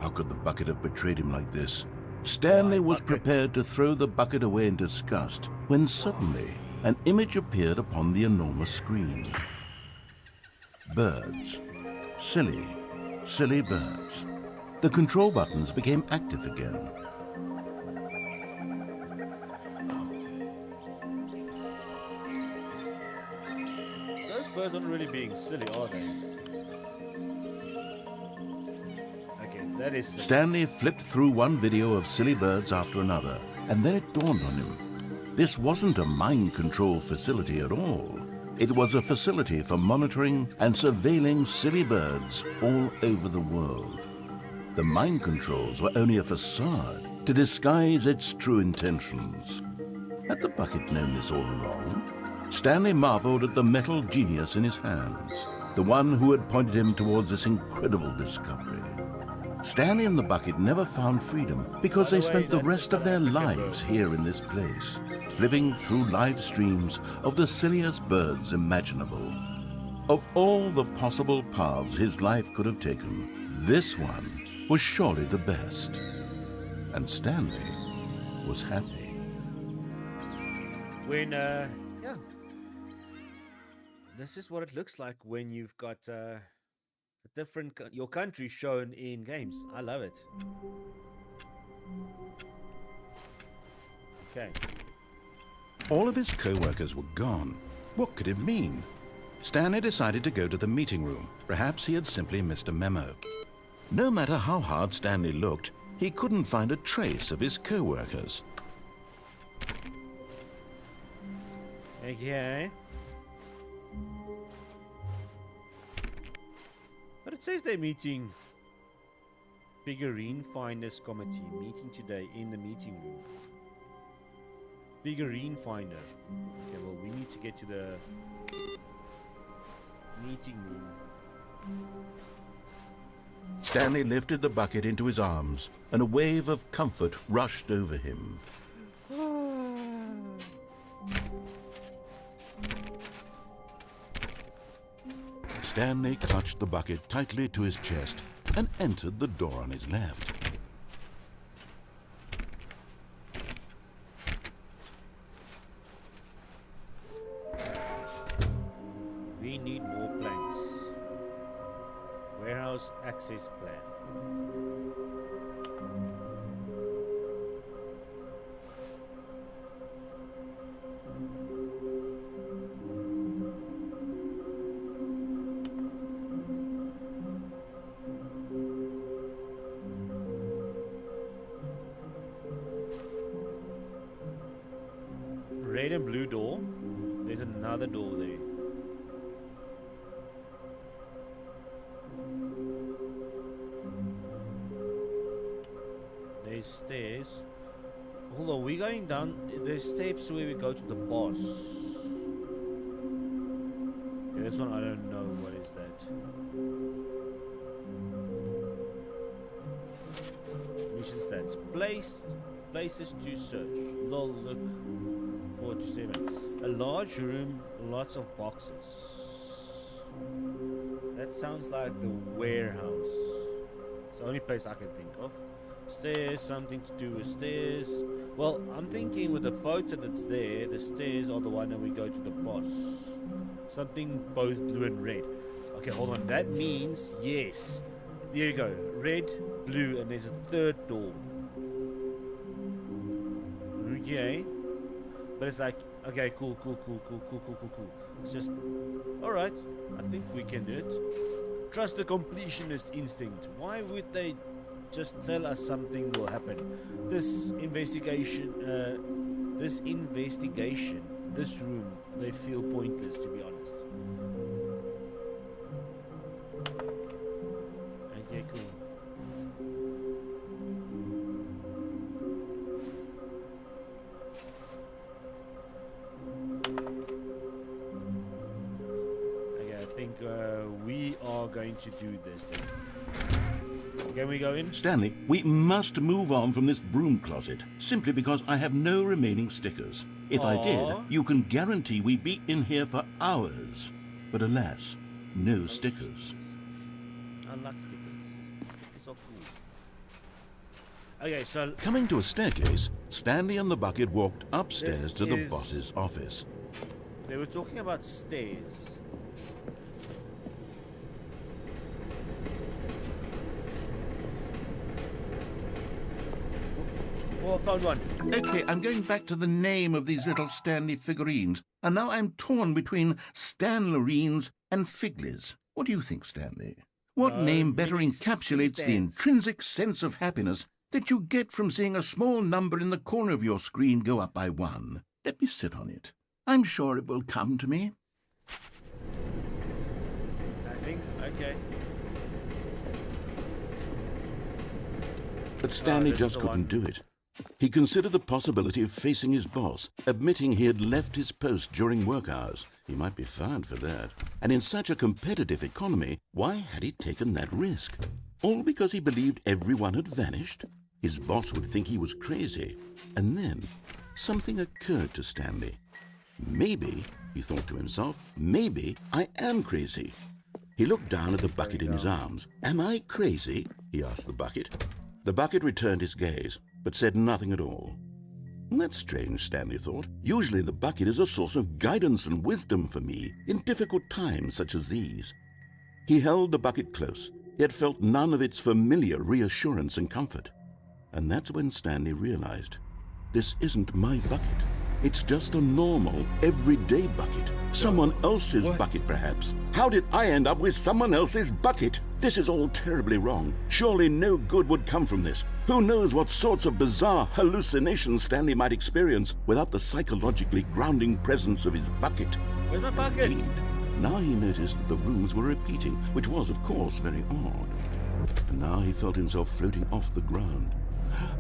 How could the bucket have betrayed him like this? Stanley was prepared to throw the bucket away in disgust when suddenly an image appeared upon the enormous screen. Birds. Silly, silly birds. The control buttons became active again. Those birds aren't really being silly, are they? Okay, that is silly. Stanley flipped through one video of silly birds after another, and then it dawned on him. This wasn't a mind control facility at all. It was a facility for monitoring and surveilling silly birds all over the world. The mind controls were only a facade to disguise its true intentions. Had the bucket known this all along? Stanley marveled at the metal genius in his hands, the one who had pointed him towards this incredible discovery. Stanley and the bucket never found freedom because they spent the rest of their lives here in this place, flipping through live streams of the silliest birds imaginable. Of all the possible paths his life could have taken, this one was surely the best. And Stanley was happy. When, yeah. This is what it looks like when you've got a different, your country shown in games. I love it. Okay. All of his co-workers were gone. What could it mean? Stanley decided to go to the meeting room. Perhaps he had simply missed a memo. No matter how hard Stanley looked, he couldn't find a trace of his co-workers. Okay. But it says they're meeting. Figurine Finders Committee meeting today in the meeting room. Figurine Finder. Okay, well, we need to get to the meeting room. Stanley lifted the bucket into his arms, and a wave of comfort rushed over him. Stanley clutched the bucket tightly to his chest and entered the door on his left. We need more planks. Warehouse access plan. Red and blue door. There's another door there. There's stairs. Hold on, we're going down. There's steps where we go to the boss. Okay, this one I don't know. What is that? Mission stats. Places to search. Lol, look forward to 7. A large room, lots of boxes. That sounds like the warehouse. It's the only place I can think of. Stairs, something to do with stairs. Well, I'm thinking with the photo that's there, the stairs are the one that we go to the boss. Something both blue and red. Okay, hold on. That means, yes. There you go. Red, blue, and there's a third door. Okay. But it's like, okay, cool. It's just, alright. I think we can do it. Trust the completionist instinct. Why would they just tell us something will happen? This investigation, this room, they feel pointless, to be honest. Okay, cool. Okay, I think we are going to do this then. Can we go in? Stanley, we must move on from this broom closet, simply because I have no remaining stickers. If I did, you can guarantee we'd be in here for hours. But alas, no stickers. I like stickers. Stickers are cool. Okay, so Coming to a staircase, Stanley and the bucket walked upstairs This to the is- boss's office. they were talking about stairs. Oh, I found one. Okay, I'm going back to the name of these little Stanley figurines, and now I'm torn between Stanlerines and Figlies. What do you think, Stanley? What name better mini encapsulates the stands. intrinsic sense of happiness that you get from seeing a small number in the corner of your screen go up by 1? Let me sit on it. I'm sure it will come to me. I think, okay. But Stanley this is just the couldn't one. do it. He considered the possibility of facing his boss, admitting he had left his post during work hours. He might be fired for that. And in such a competitive economy, why had he taken that risk? All because he believed everyone had vanished? His boss would think he was crazy. And then something occurred to Stanley. Maybe, he thought to himself, maybe I am crazy. He looked down at the bucket in his arms. Am I crazy? He asked the bucket. The bucket returned his gaze, but said nothing at all. That's strange, Stanley thought. Usually the bucket is a source of guidance and wisdom for me in difficult times such as these. He held the bucket close, yet felt none of its familiar reassurance and comfort. And that's when Stanley realized, this isn't my bucket. It's just a normal, everyday bucket. Someone else's bucket, perhaps. How did I end up with someone else's bucket? This is all terribly wrong. Surely no good would come from this. Who knows what sorts of bizarre hallucinations Stanley might experience without the psychologically grounding presence of his bucket. Where's my bucket? Indeed, now he noticed that the rooms were repeating, which was, of course, very odd. And now he felt himself floating off the ground.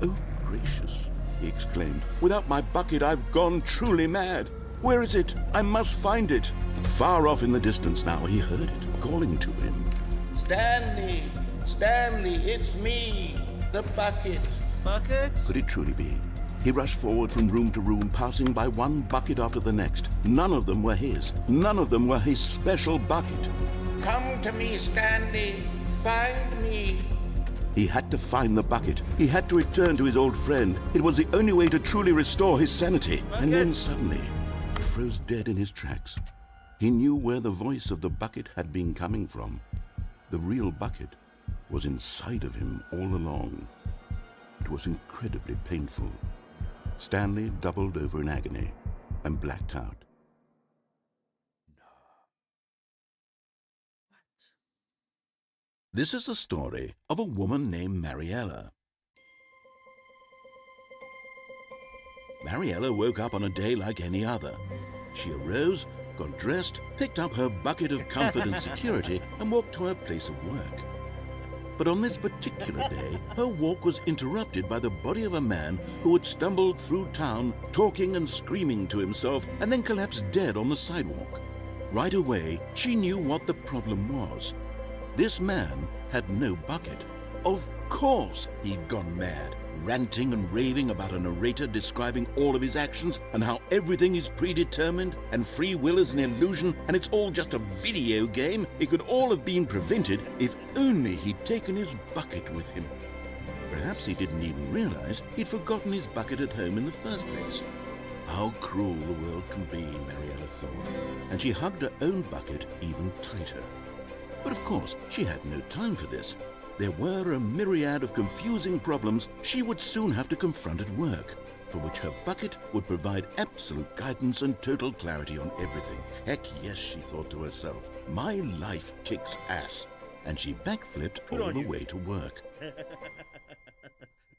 Oh, gracious, he exclaimed. Without my bucket, I've gone truly mad. Where is it? I must find it. Far off in the distance now, he heard it, calling to him. Stanley! Stanley, it's me! The bucket! Bucket? Could it truly be? He rushed forward from room to room, passing by one bucket after the next. None of them were his. None of them were his special bucket. Come to me, Stanley! Find me! He had to find the bucket. He had to return to his old friend. It was the only way to truly restore his sanity. And then suddenly, he froze dead in his tracks. He knew where the voice of the bucket had been coming from. The real bucket was inside of him all along. It was incredibly painful. Stanley doubled over in agony and blacked out. This is the story of a woman named Mariella. Mariella woke up on a day like any other. She arose, got dressed, picked up her bucket of comfort and security, and walked to her place of work. But on this particular day, her walk was interrupted by the body of a man who had stumbled through town, talking and screaming to himself, and then collapsed dead on the sidewalk. Right away, she knew what the problem was. This man had no bucket. Of course he'd gone mad, ranting and raving about a narrator describing all of his actions and how everything is predetermined and free will is an illusion and it's all just a video game. It could all have been prevented if only he'd taken his bucket with him. Perhaps he didn't even realize he'd forgotten his bucket at home in the first place. How cruel the world can be, Mariella thought, and she hugged her own bucket even tighter. But of course, she had no time for this. There were a myriad of confusing problems she would soon have to confront at work, for which her bucket would provide absolute guidance and total clarity on everything. Heck yes, she thought to herself, my life kicks ass. And she backflipped Good all on the you. way to work.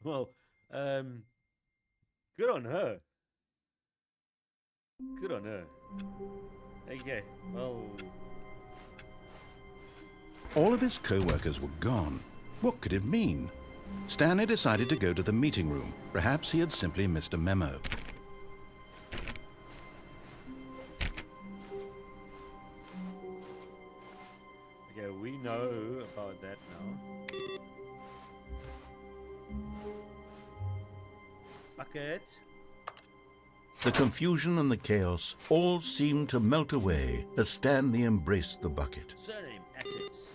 Well, good on her. Good on her. Okay, well... All of his co-workers were gone. What could it mean? Stanley decided to go to the meeting room. Perhaps he had simply missed a memo. Okay, we know about that now. Bucket. The confusion and the chaos all seemed to melt away as Stanley embraced the bucket. Surname, access.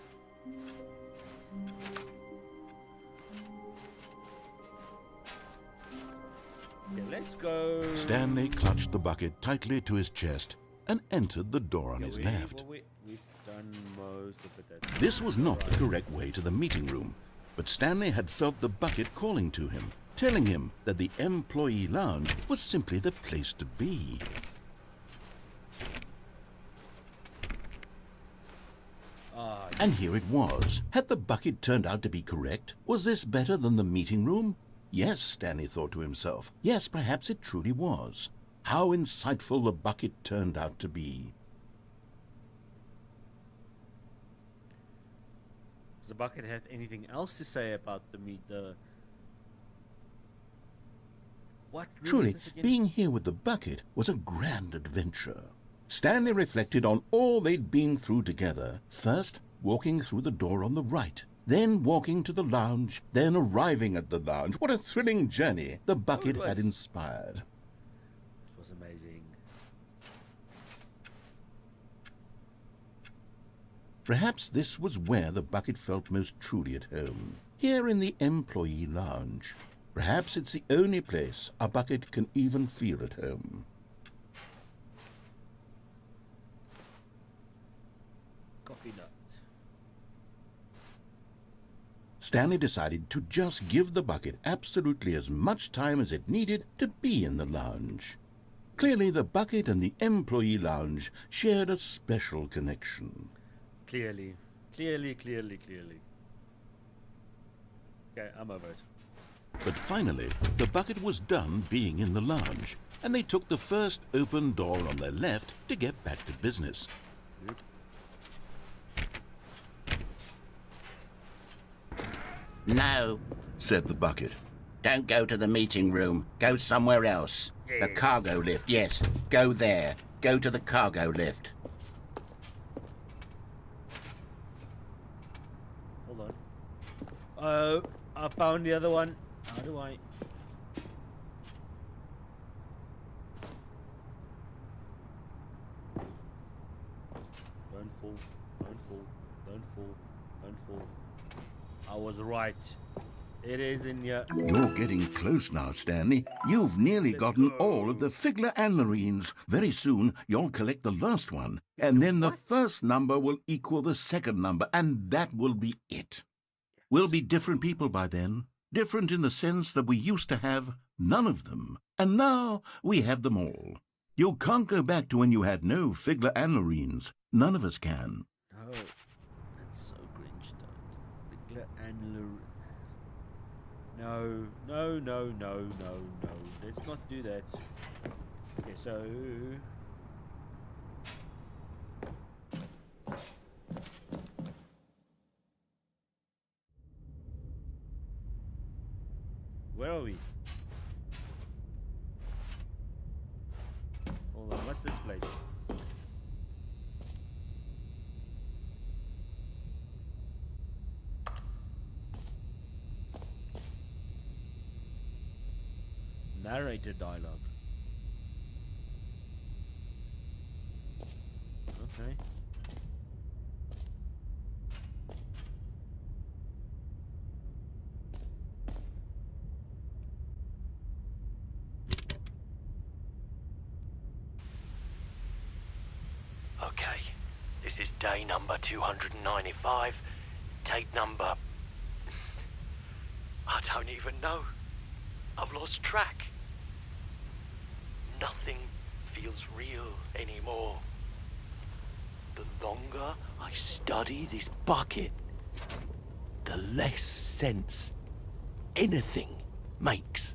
Okay, let's go. Stanley clutched the bucket tightly to his chest and entered the door on his left. We've done most of it. This was not the correct way to the meeting room, but Stanley had felt the bucket calling to him, telling him that the employee lounge was simply the place to be. And here it was. Had the bucket turned out to be correct? Was this better than the meeting room? Yes, Stanley thought to himself. Yes, perhaps it truly was. How insightful the bucket turned out to be. Does the bucket have anything else to say about the what room Truly, is this again? being here with the bucket was a grand adventure. Stanley reflected on all they'd been through together. First, walking through the door on the right, then walking to the lounge, then arriving at the lounge. What a thrilling journey the bucket had inspired. It was amazing. Perhaps this was where the bucket felt most truly at home, here in the employee lounge. Perhaps it's the only place a bucket can even feel at home. Coffee nut. Stanley decided to just give the bucket absolutely as much time as it needed to be in the lounge. Clearly, the bucket and the employee lounge shared a special connection. Clearly. Okay, I'm over it. But finally, the bucket was done being in the lounge, and they took the first open door on their left to get back to business. No, said the bucket. Don't go to the meeting room. Go somewhere else. The Yes. cargo lift, yes. Go there. Go to the cargo lift. Hold on. Oh, I found the other one. How do I? Don't fall. Don't fall. Don't fall. Don't fall. I was right. It is in here. You're getting close now, Stanley. You've nearly Let's gotten go. all of the Figler and Marines. Very soon, you'll collect the last one. And then the first number will equal the second number, and that will be it. We'll be different people by then. Different in the sense that we used to have none of them. And now we have them all. You can't go back to when you had no Figler and Marines. None of us can. No, that's so cringe. Figler and No. Let's not do that. Okay, so where are we? Hold on, what's this place? Narrator dialogue. Okay. Okay, this is day number 295. Tape number... I don't even know. I've lost track. Nothing feels real anymore. The longer I study this bucket, the less sense anything makes.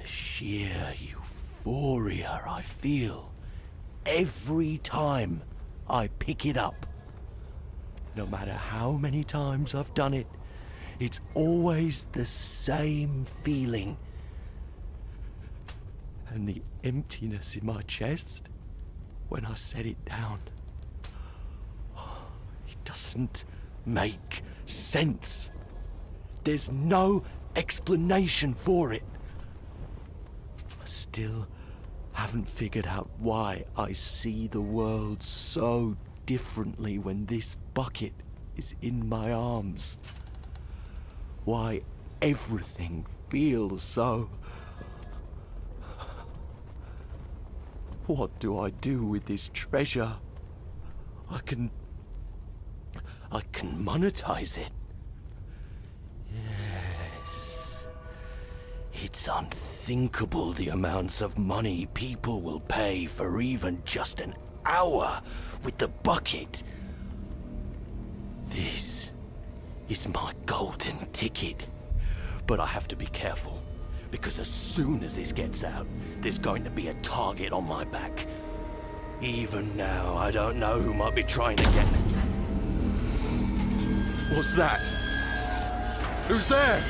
The sheer euphoria I feel every time I pick it up. No matter how many times I've done it, it's always the same feeling. And the emptiness in my chest when I set it down. It doesn't make sense. There's no explanation for it. I still haven't figured out why I see the world so differently when this bucket is in my arms. Why Everything feels so... What do I do with this treasure? I can monetize it. Yes. It's unthinkable the amounts of money people will pay for even just an hour with the bucket. This is my golden ticket. But I have to be careful, because as soon as this gets out, there's going to be a target on my back. Even now, I don't know who might be trying to get me. What's that? Who's there?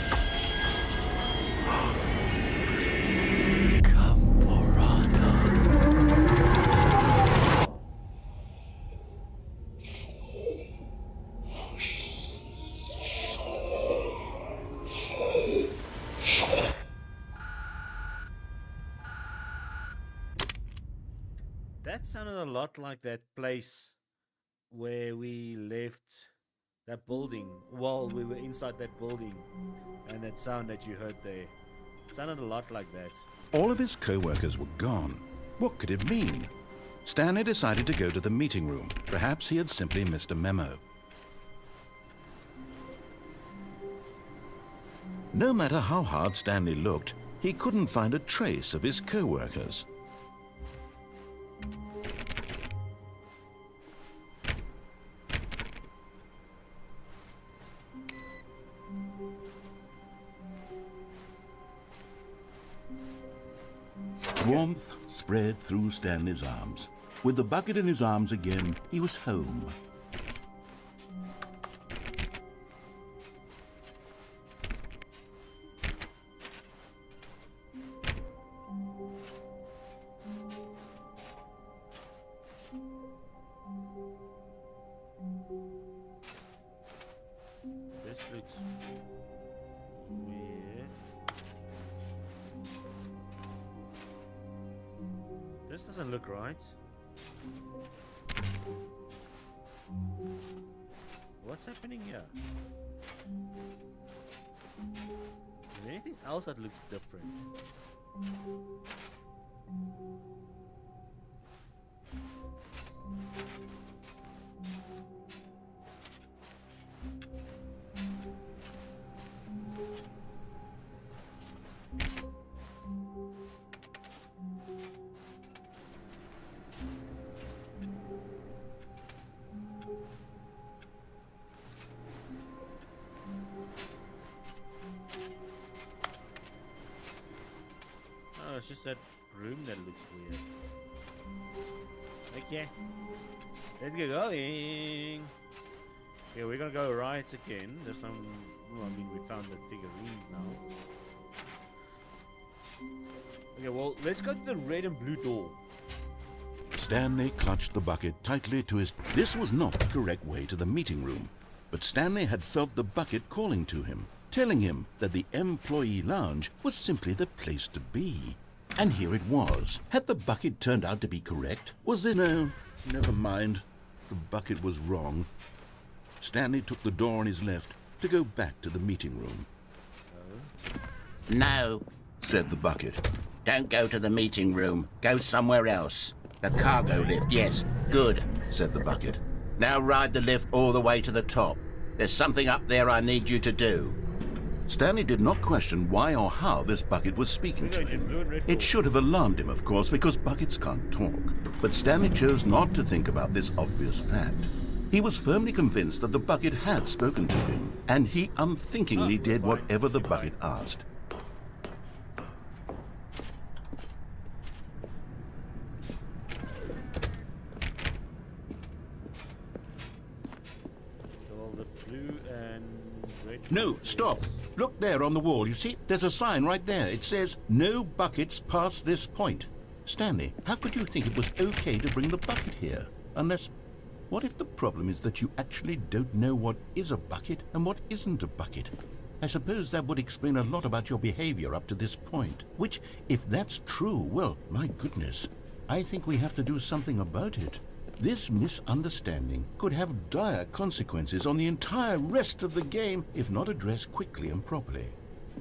That sounded a lot like that place where we left that building while we were inside that building, and that sound that you heard there sounded a lot like that. All of his co-workers were gone. What could it mean? Stanley decided to go to the meeting room. Perhaps he had simply missed a memo. No matter how hard Stanley looked, he couldn't find a trace of his co-workers. Warmth spread through Stanley's arms. With the bucket in his arms again, he was home. This looks weird. This doesn't look right. What's happening here? Is there anything else that looks different? Oh, it's just that room that looks weird. Okay. Let's get going. Yeah, we're gonna go right again. There's some... Well, I mean, we found the figurines now. Okay, well, let's go to the red and blue door. Stanley clutched the bucket tightly to his... This was not the correct way to the meeting room, but Stanley had felt the bucket calling to him, telling him that the employee lounge was simply the place to be. And here it was. Had the bucket turned out to be correct? Was it... No, never mind. The bucket was wrong. Stanley took the door on his left to go back to the meeting room. No, said the bucket. don't go to the meeting room. Go somewhere else. The cargo lift, yes. Good, said the bucket. Now ride the lift all the way to the top. There's something up there I need you to do. Stanley did not question why or how this bucket was speaking to him. It should have alarmed him, of course, because buckets can't talk. But Stanley chose not to think about this obvious fact. He was firmly convinced that the bucket had spoken to him, and he unthinkingly did whatever the bucket asked. Well, the blue and red... No, stop! Look there on the wall, you see? There's a sign right there. It says, "No buckets past this point." Stanley, how could you think it was okay to bring the bucket here? Unless... What if the problem is that you actually don't know what is a bucket and what isn't a bucket? I suppose that would explain a lot about your behavior up to this point. Which, if that's true, well, my goodness, I think we have to do something about it. This misunderstanding could have dire consequences on the entire rest of the game if not addressed quickly and properly.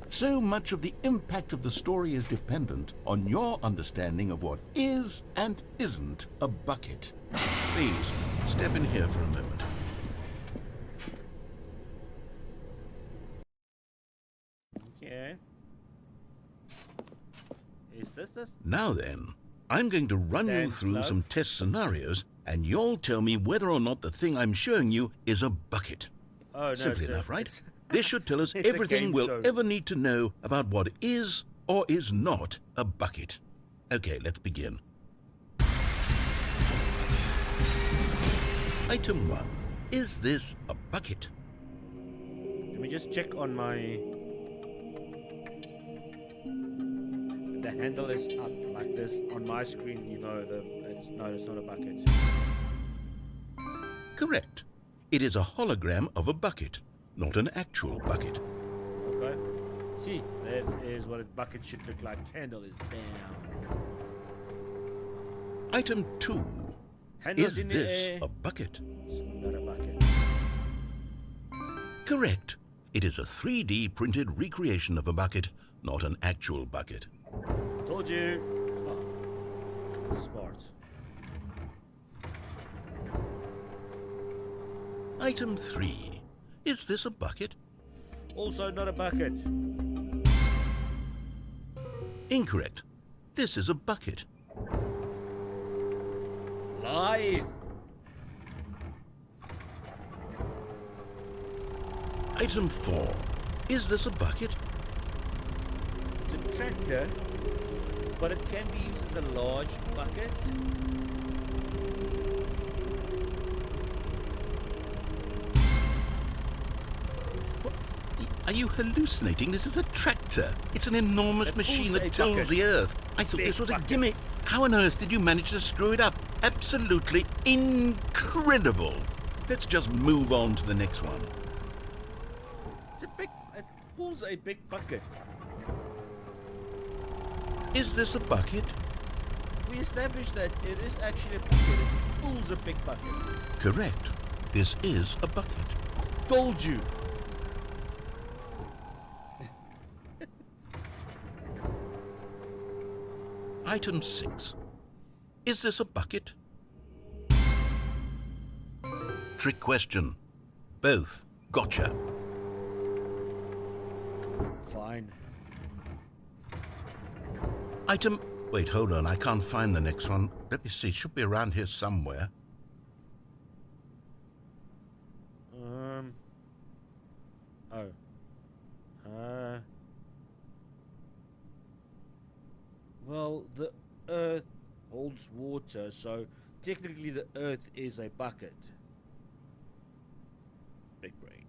So much of the impact of the story is dependent on your understanding of what is and isn't a bucket. Please, step in here for a moment. Okay. Is this? Now then, I'm going to run you Dance through club. some test scenarios, and you'll tell me whether or not the thing I'm showing you is a bucket. Oh, no. Simply it's enough, right? it's- This should tell us It's a everything game we'll show. ever need to know about what is or is not a bucket. Okay, let's begin. Item 1. Is this a bucket? Let me just check on my... The handle is up like this. On my screen, you know, it's not a bucket. Correct. It is a hologram of a bucket, not an actual bucket. Okay. See, that is what a bucket should look like. Handle is down. Item 2. Handle's Is in the this air. a bucket? It's not a bucket. Correct. It is a 3D printed recreation of a bucket, not an actual bucket. Told you. Oh. Smart. Item 3. Is this a bucket? Also not a bucket. Incorrect. This is a bucket. Lies. Item 4. Is this a bucket? It's a tractor, but it can be used as a large bucket. Are you hallucinating? This is a tractor. It's an enormous It machine pulls a that tills bucket. the earth. I thought Big this was a bucket. gimmick. How on earth did you manage to screw it up? Absolutely incredible. Let's just move on to the next one. It pulls a big bucket. Is this a bucket? We established that it is actually a bucket. It pulls a big bucket. Correct. This is a bucket. Told you. Item 6. Is this a bucket? Trick question. Both. Gotcha. Fine. Item... Wait, hold on. I can't find the next one. Let me see. It should be around here somewhere. Oh. Well, the Earth holds water, so technically the Earth is a bucket. Big brain.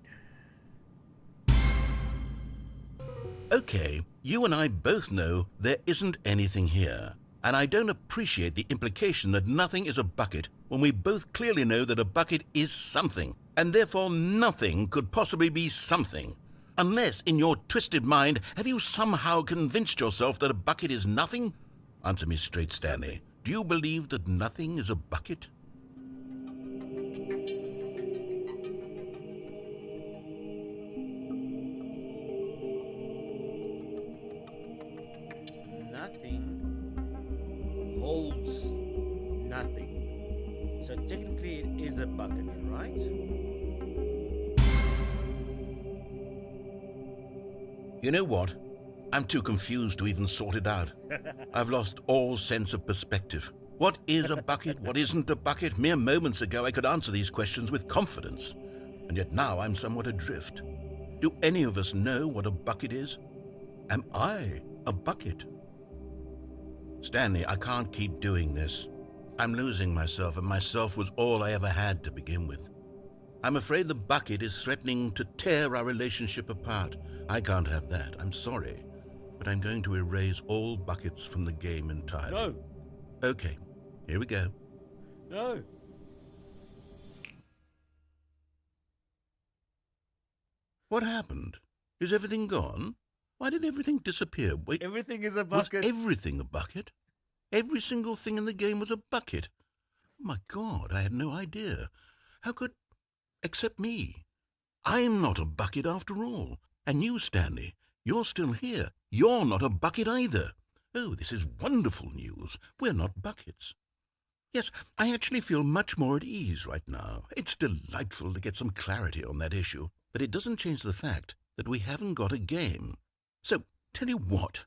Okay, you and I both know there isn't anything here. And I don't appreciate the implication that nothing is a bucket when we both clearly know that a bucket is something, and therefore nothing could possibly be something. Unless, in your twisted mind, have you somehow convinced yourself that a bucket is nothing? Answer me straight, Stanley. Do you believe that nothing is a bucket? Nothing holds nothing. So technically it is a bucket, right? You know what? I'm too confused to even sort it out. I've lost all sense of perspective. What is a bucket? What isn't a bucket? Mere moments ago I could answer these questions with confidence. And yet now I'm somewhat adrift. Do any of us know what a bucket is? Am I a bucket? Stanley, I can't keep doing this. I'm losing myself, and myself was all I ever had to begin with. I'm afraid the bucket is threatening to tear our relationship apart. I can't have that. I'm sorry. But I'm going to erase all buckets from the game entirely. No. Okay, here we go. No. What happened? Is everything gone? Why did everything disappear? Wait, Everything is a was bucket. everything a bucket? Every single thing in the game was a bucket. Oh my God, I had no idea. How could... Except me. I'm not a bucket after all. And you, Stanley, You're still here. You're not a bucket either. Oh, this is wonderful news. We're not buckets. Yes, I actually feel much more at ease right now. It's delightful to get some clarity on that issue, but it doesn't change the fact that we haven't got a game. So, tell you what,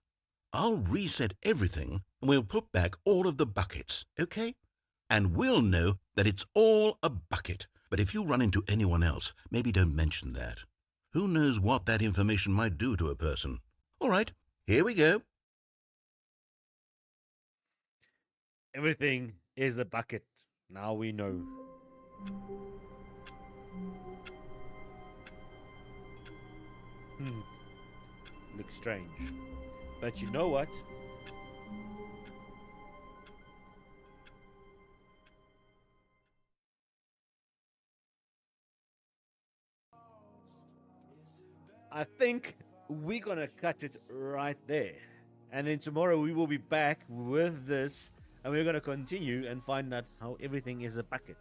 I'll reset everything and we'll put back all of the buckets, okay? And we'll know that it's all a bucket. But if you run into anyone else, maybe don't mention that. Who knows what that information might do to a person? All right, here we go. Everything is a bucket. Now we know. Looks strange. But you know what? I think we're gonna cut it right there. And then tomorrow we will be back with this and we're gonna continue and find out how everything is a bucket.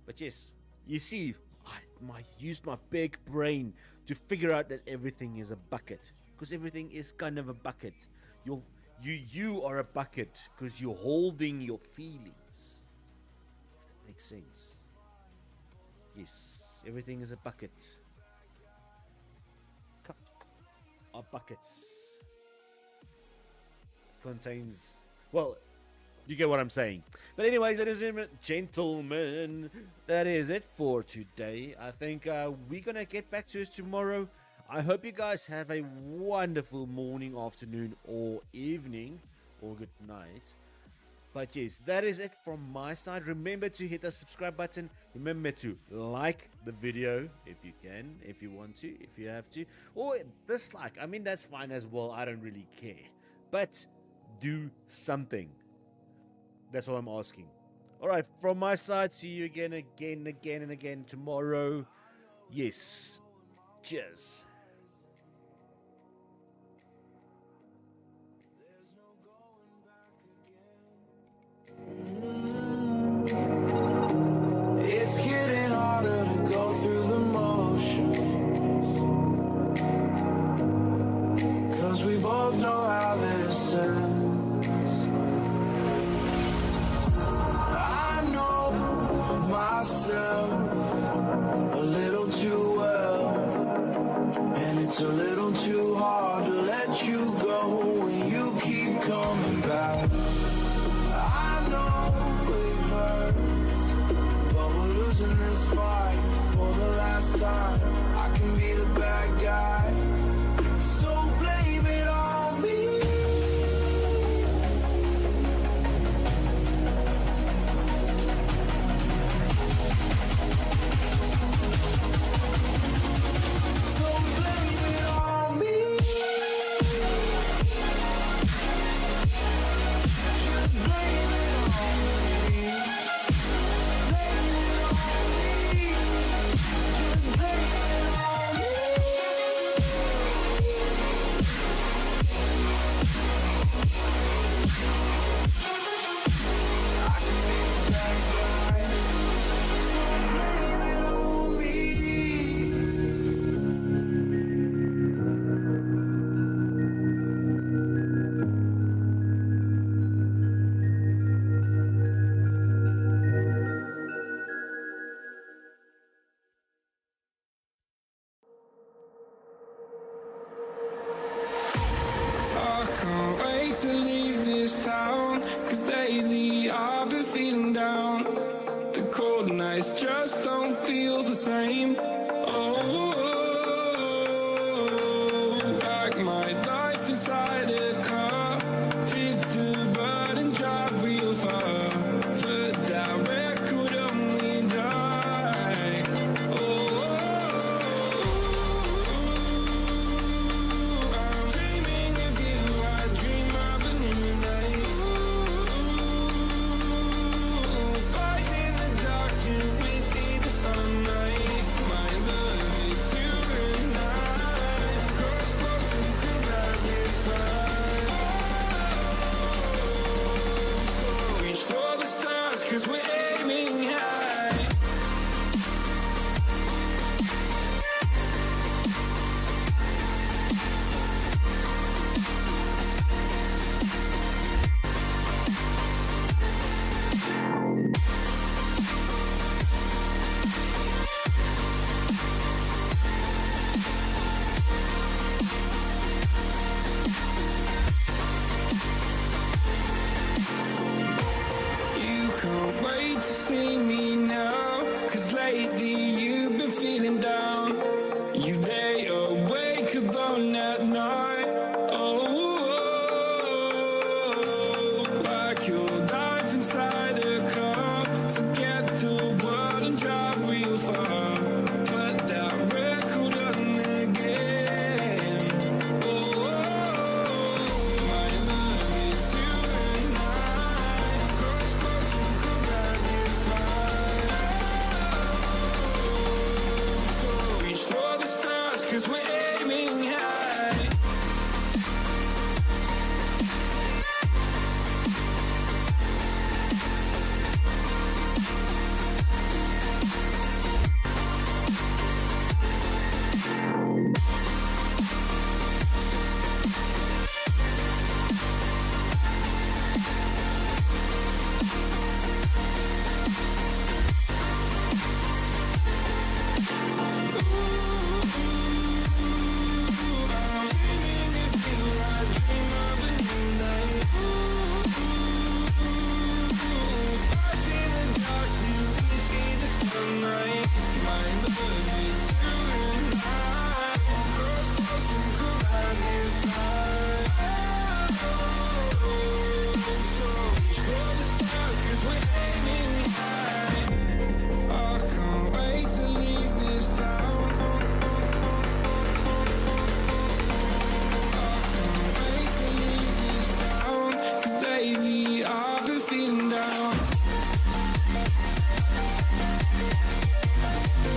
But yes, you see, I used my big brain to figure out that everything is a bucket. Because everything is kind of a bucket. You are a bucket because you're holding your feelings. If that makes sense. Yes, everything is a bucket. Cup are buckets. Contains, well, you get what I'm saying. But anyways, ladies and gentlemen, that is it for today. I think we're gonna get back to us tomorrow. I hope you guys have a wonderful morning, afternoon, or evening, or good night. But yes, that is it from my side. Remember to hit the subscribe button. Remember to like the video if you can, if you want to, if you have to, or dislike. I mean, that's fine as well. I don't really care. But do something. That's all I'm asking. All right, from my side, see you again and again tomorrow. Yes. Cheers. It's getting harder to go through the motions, 'cause we both know how this ends. I know myself a little too well, and it's a little too hard to let you go when you keep coming back. I know it hurts, but we're losing this fight for the last time. I can be the bad guy, so blame it on me. So blame it on me. Just blame it on me. Blame it on me. Just blame it on me. I can be the bad guy, so blame it on me. I can't wait to leave this town, 'cause lately I've been feeling down. The cold nights just don't feel the same. Oh, like my life inside a car, hit the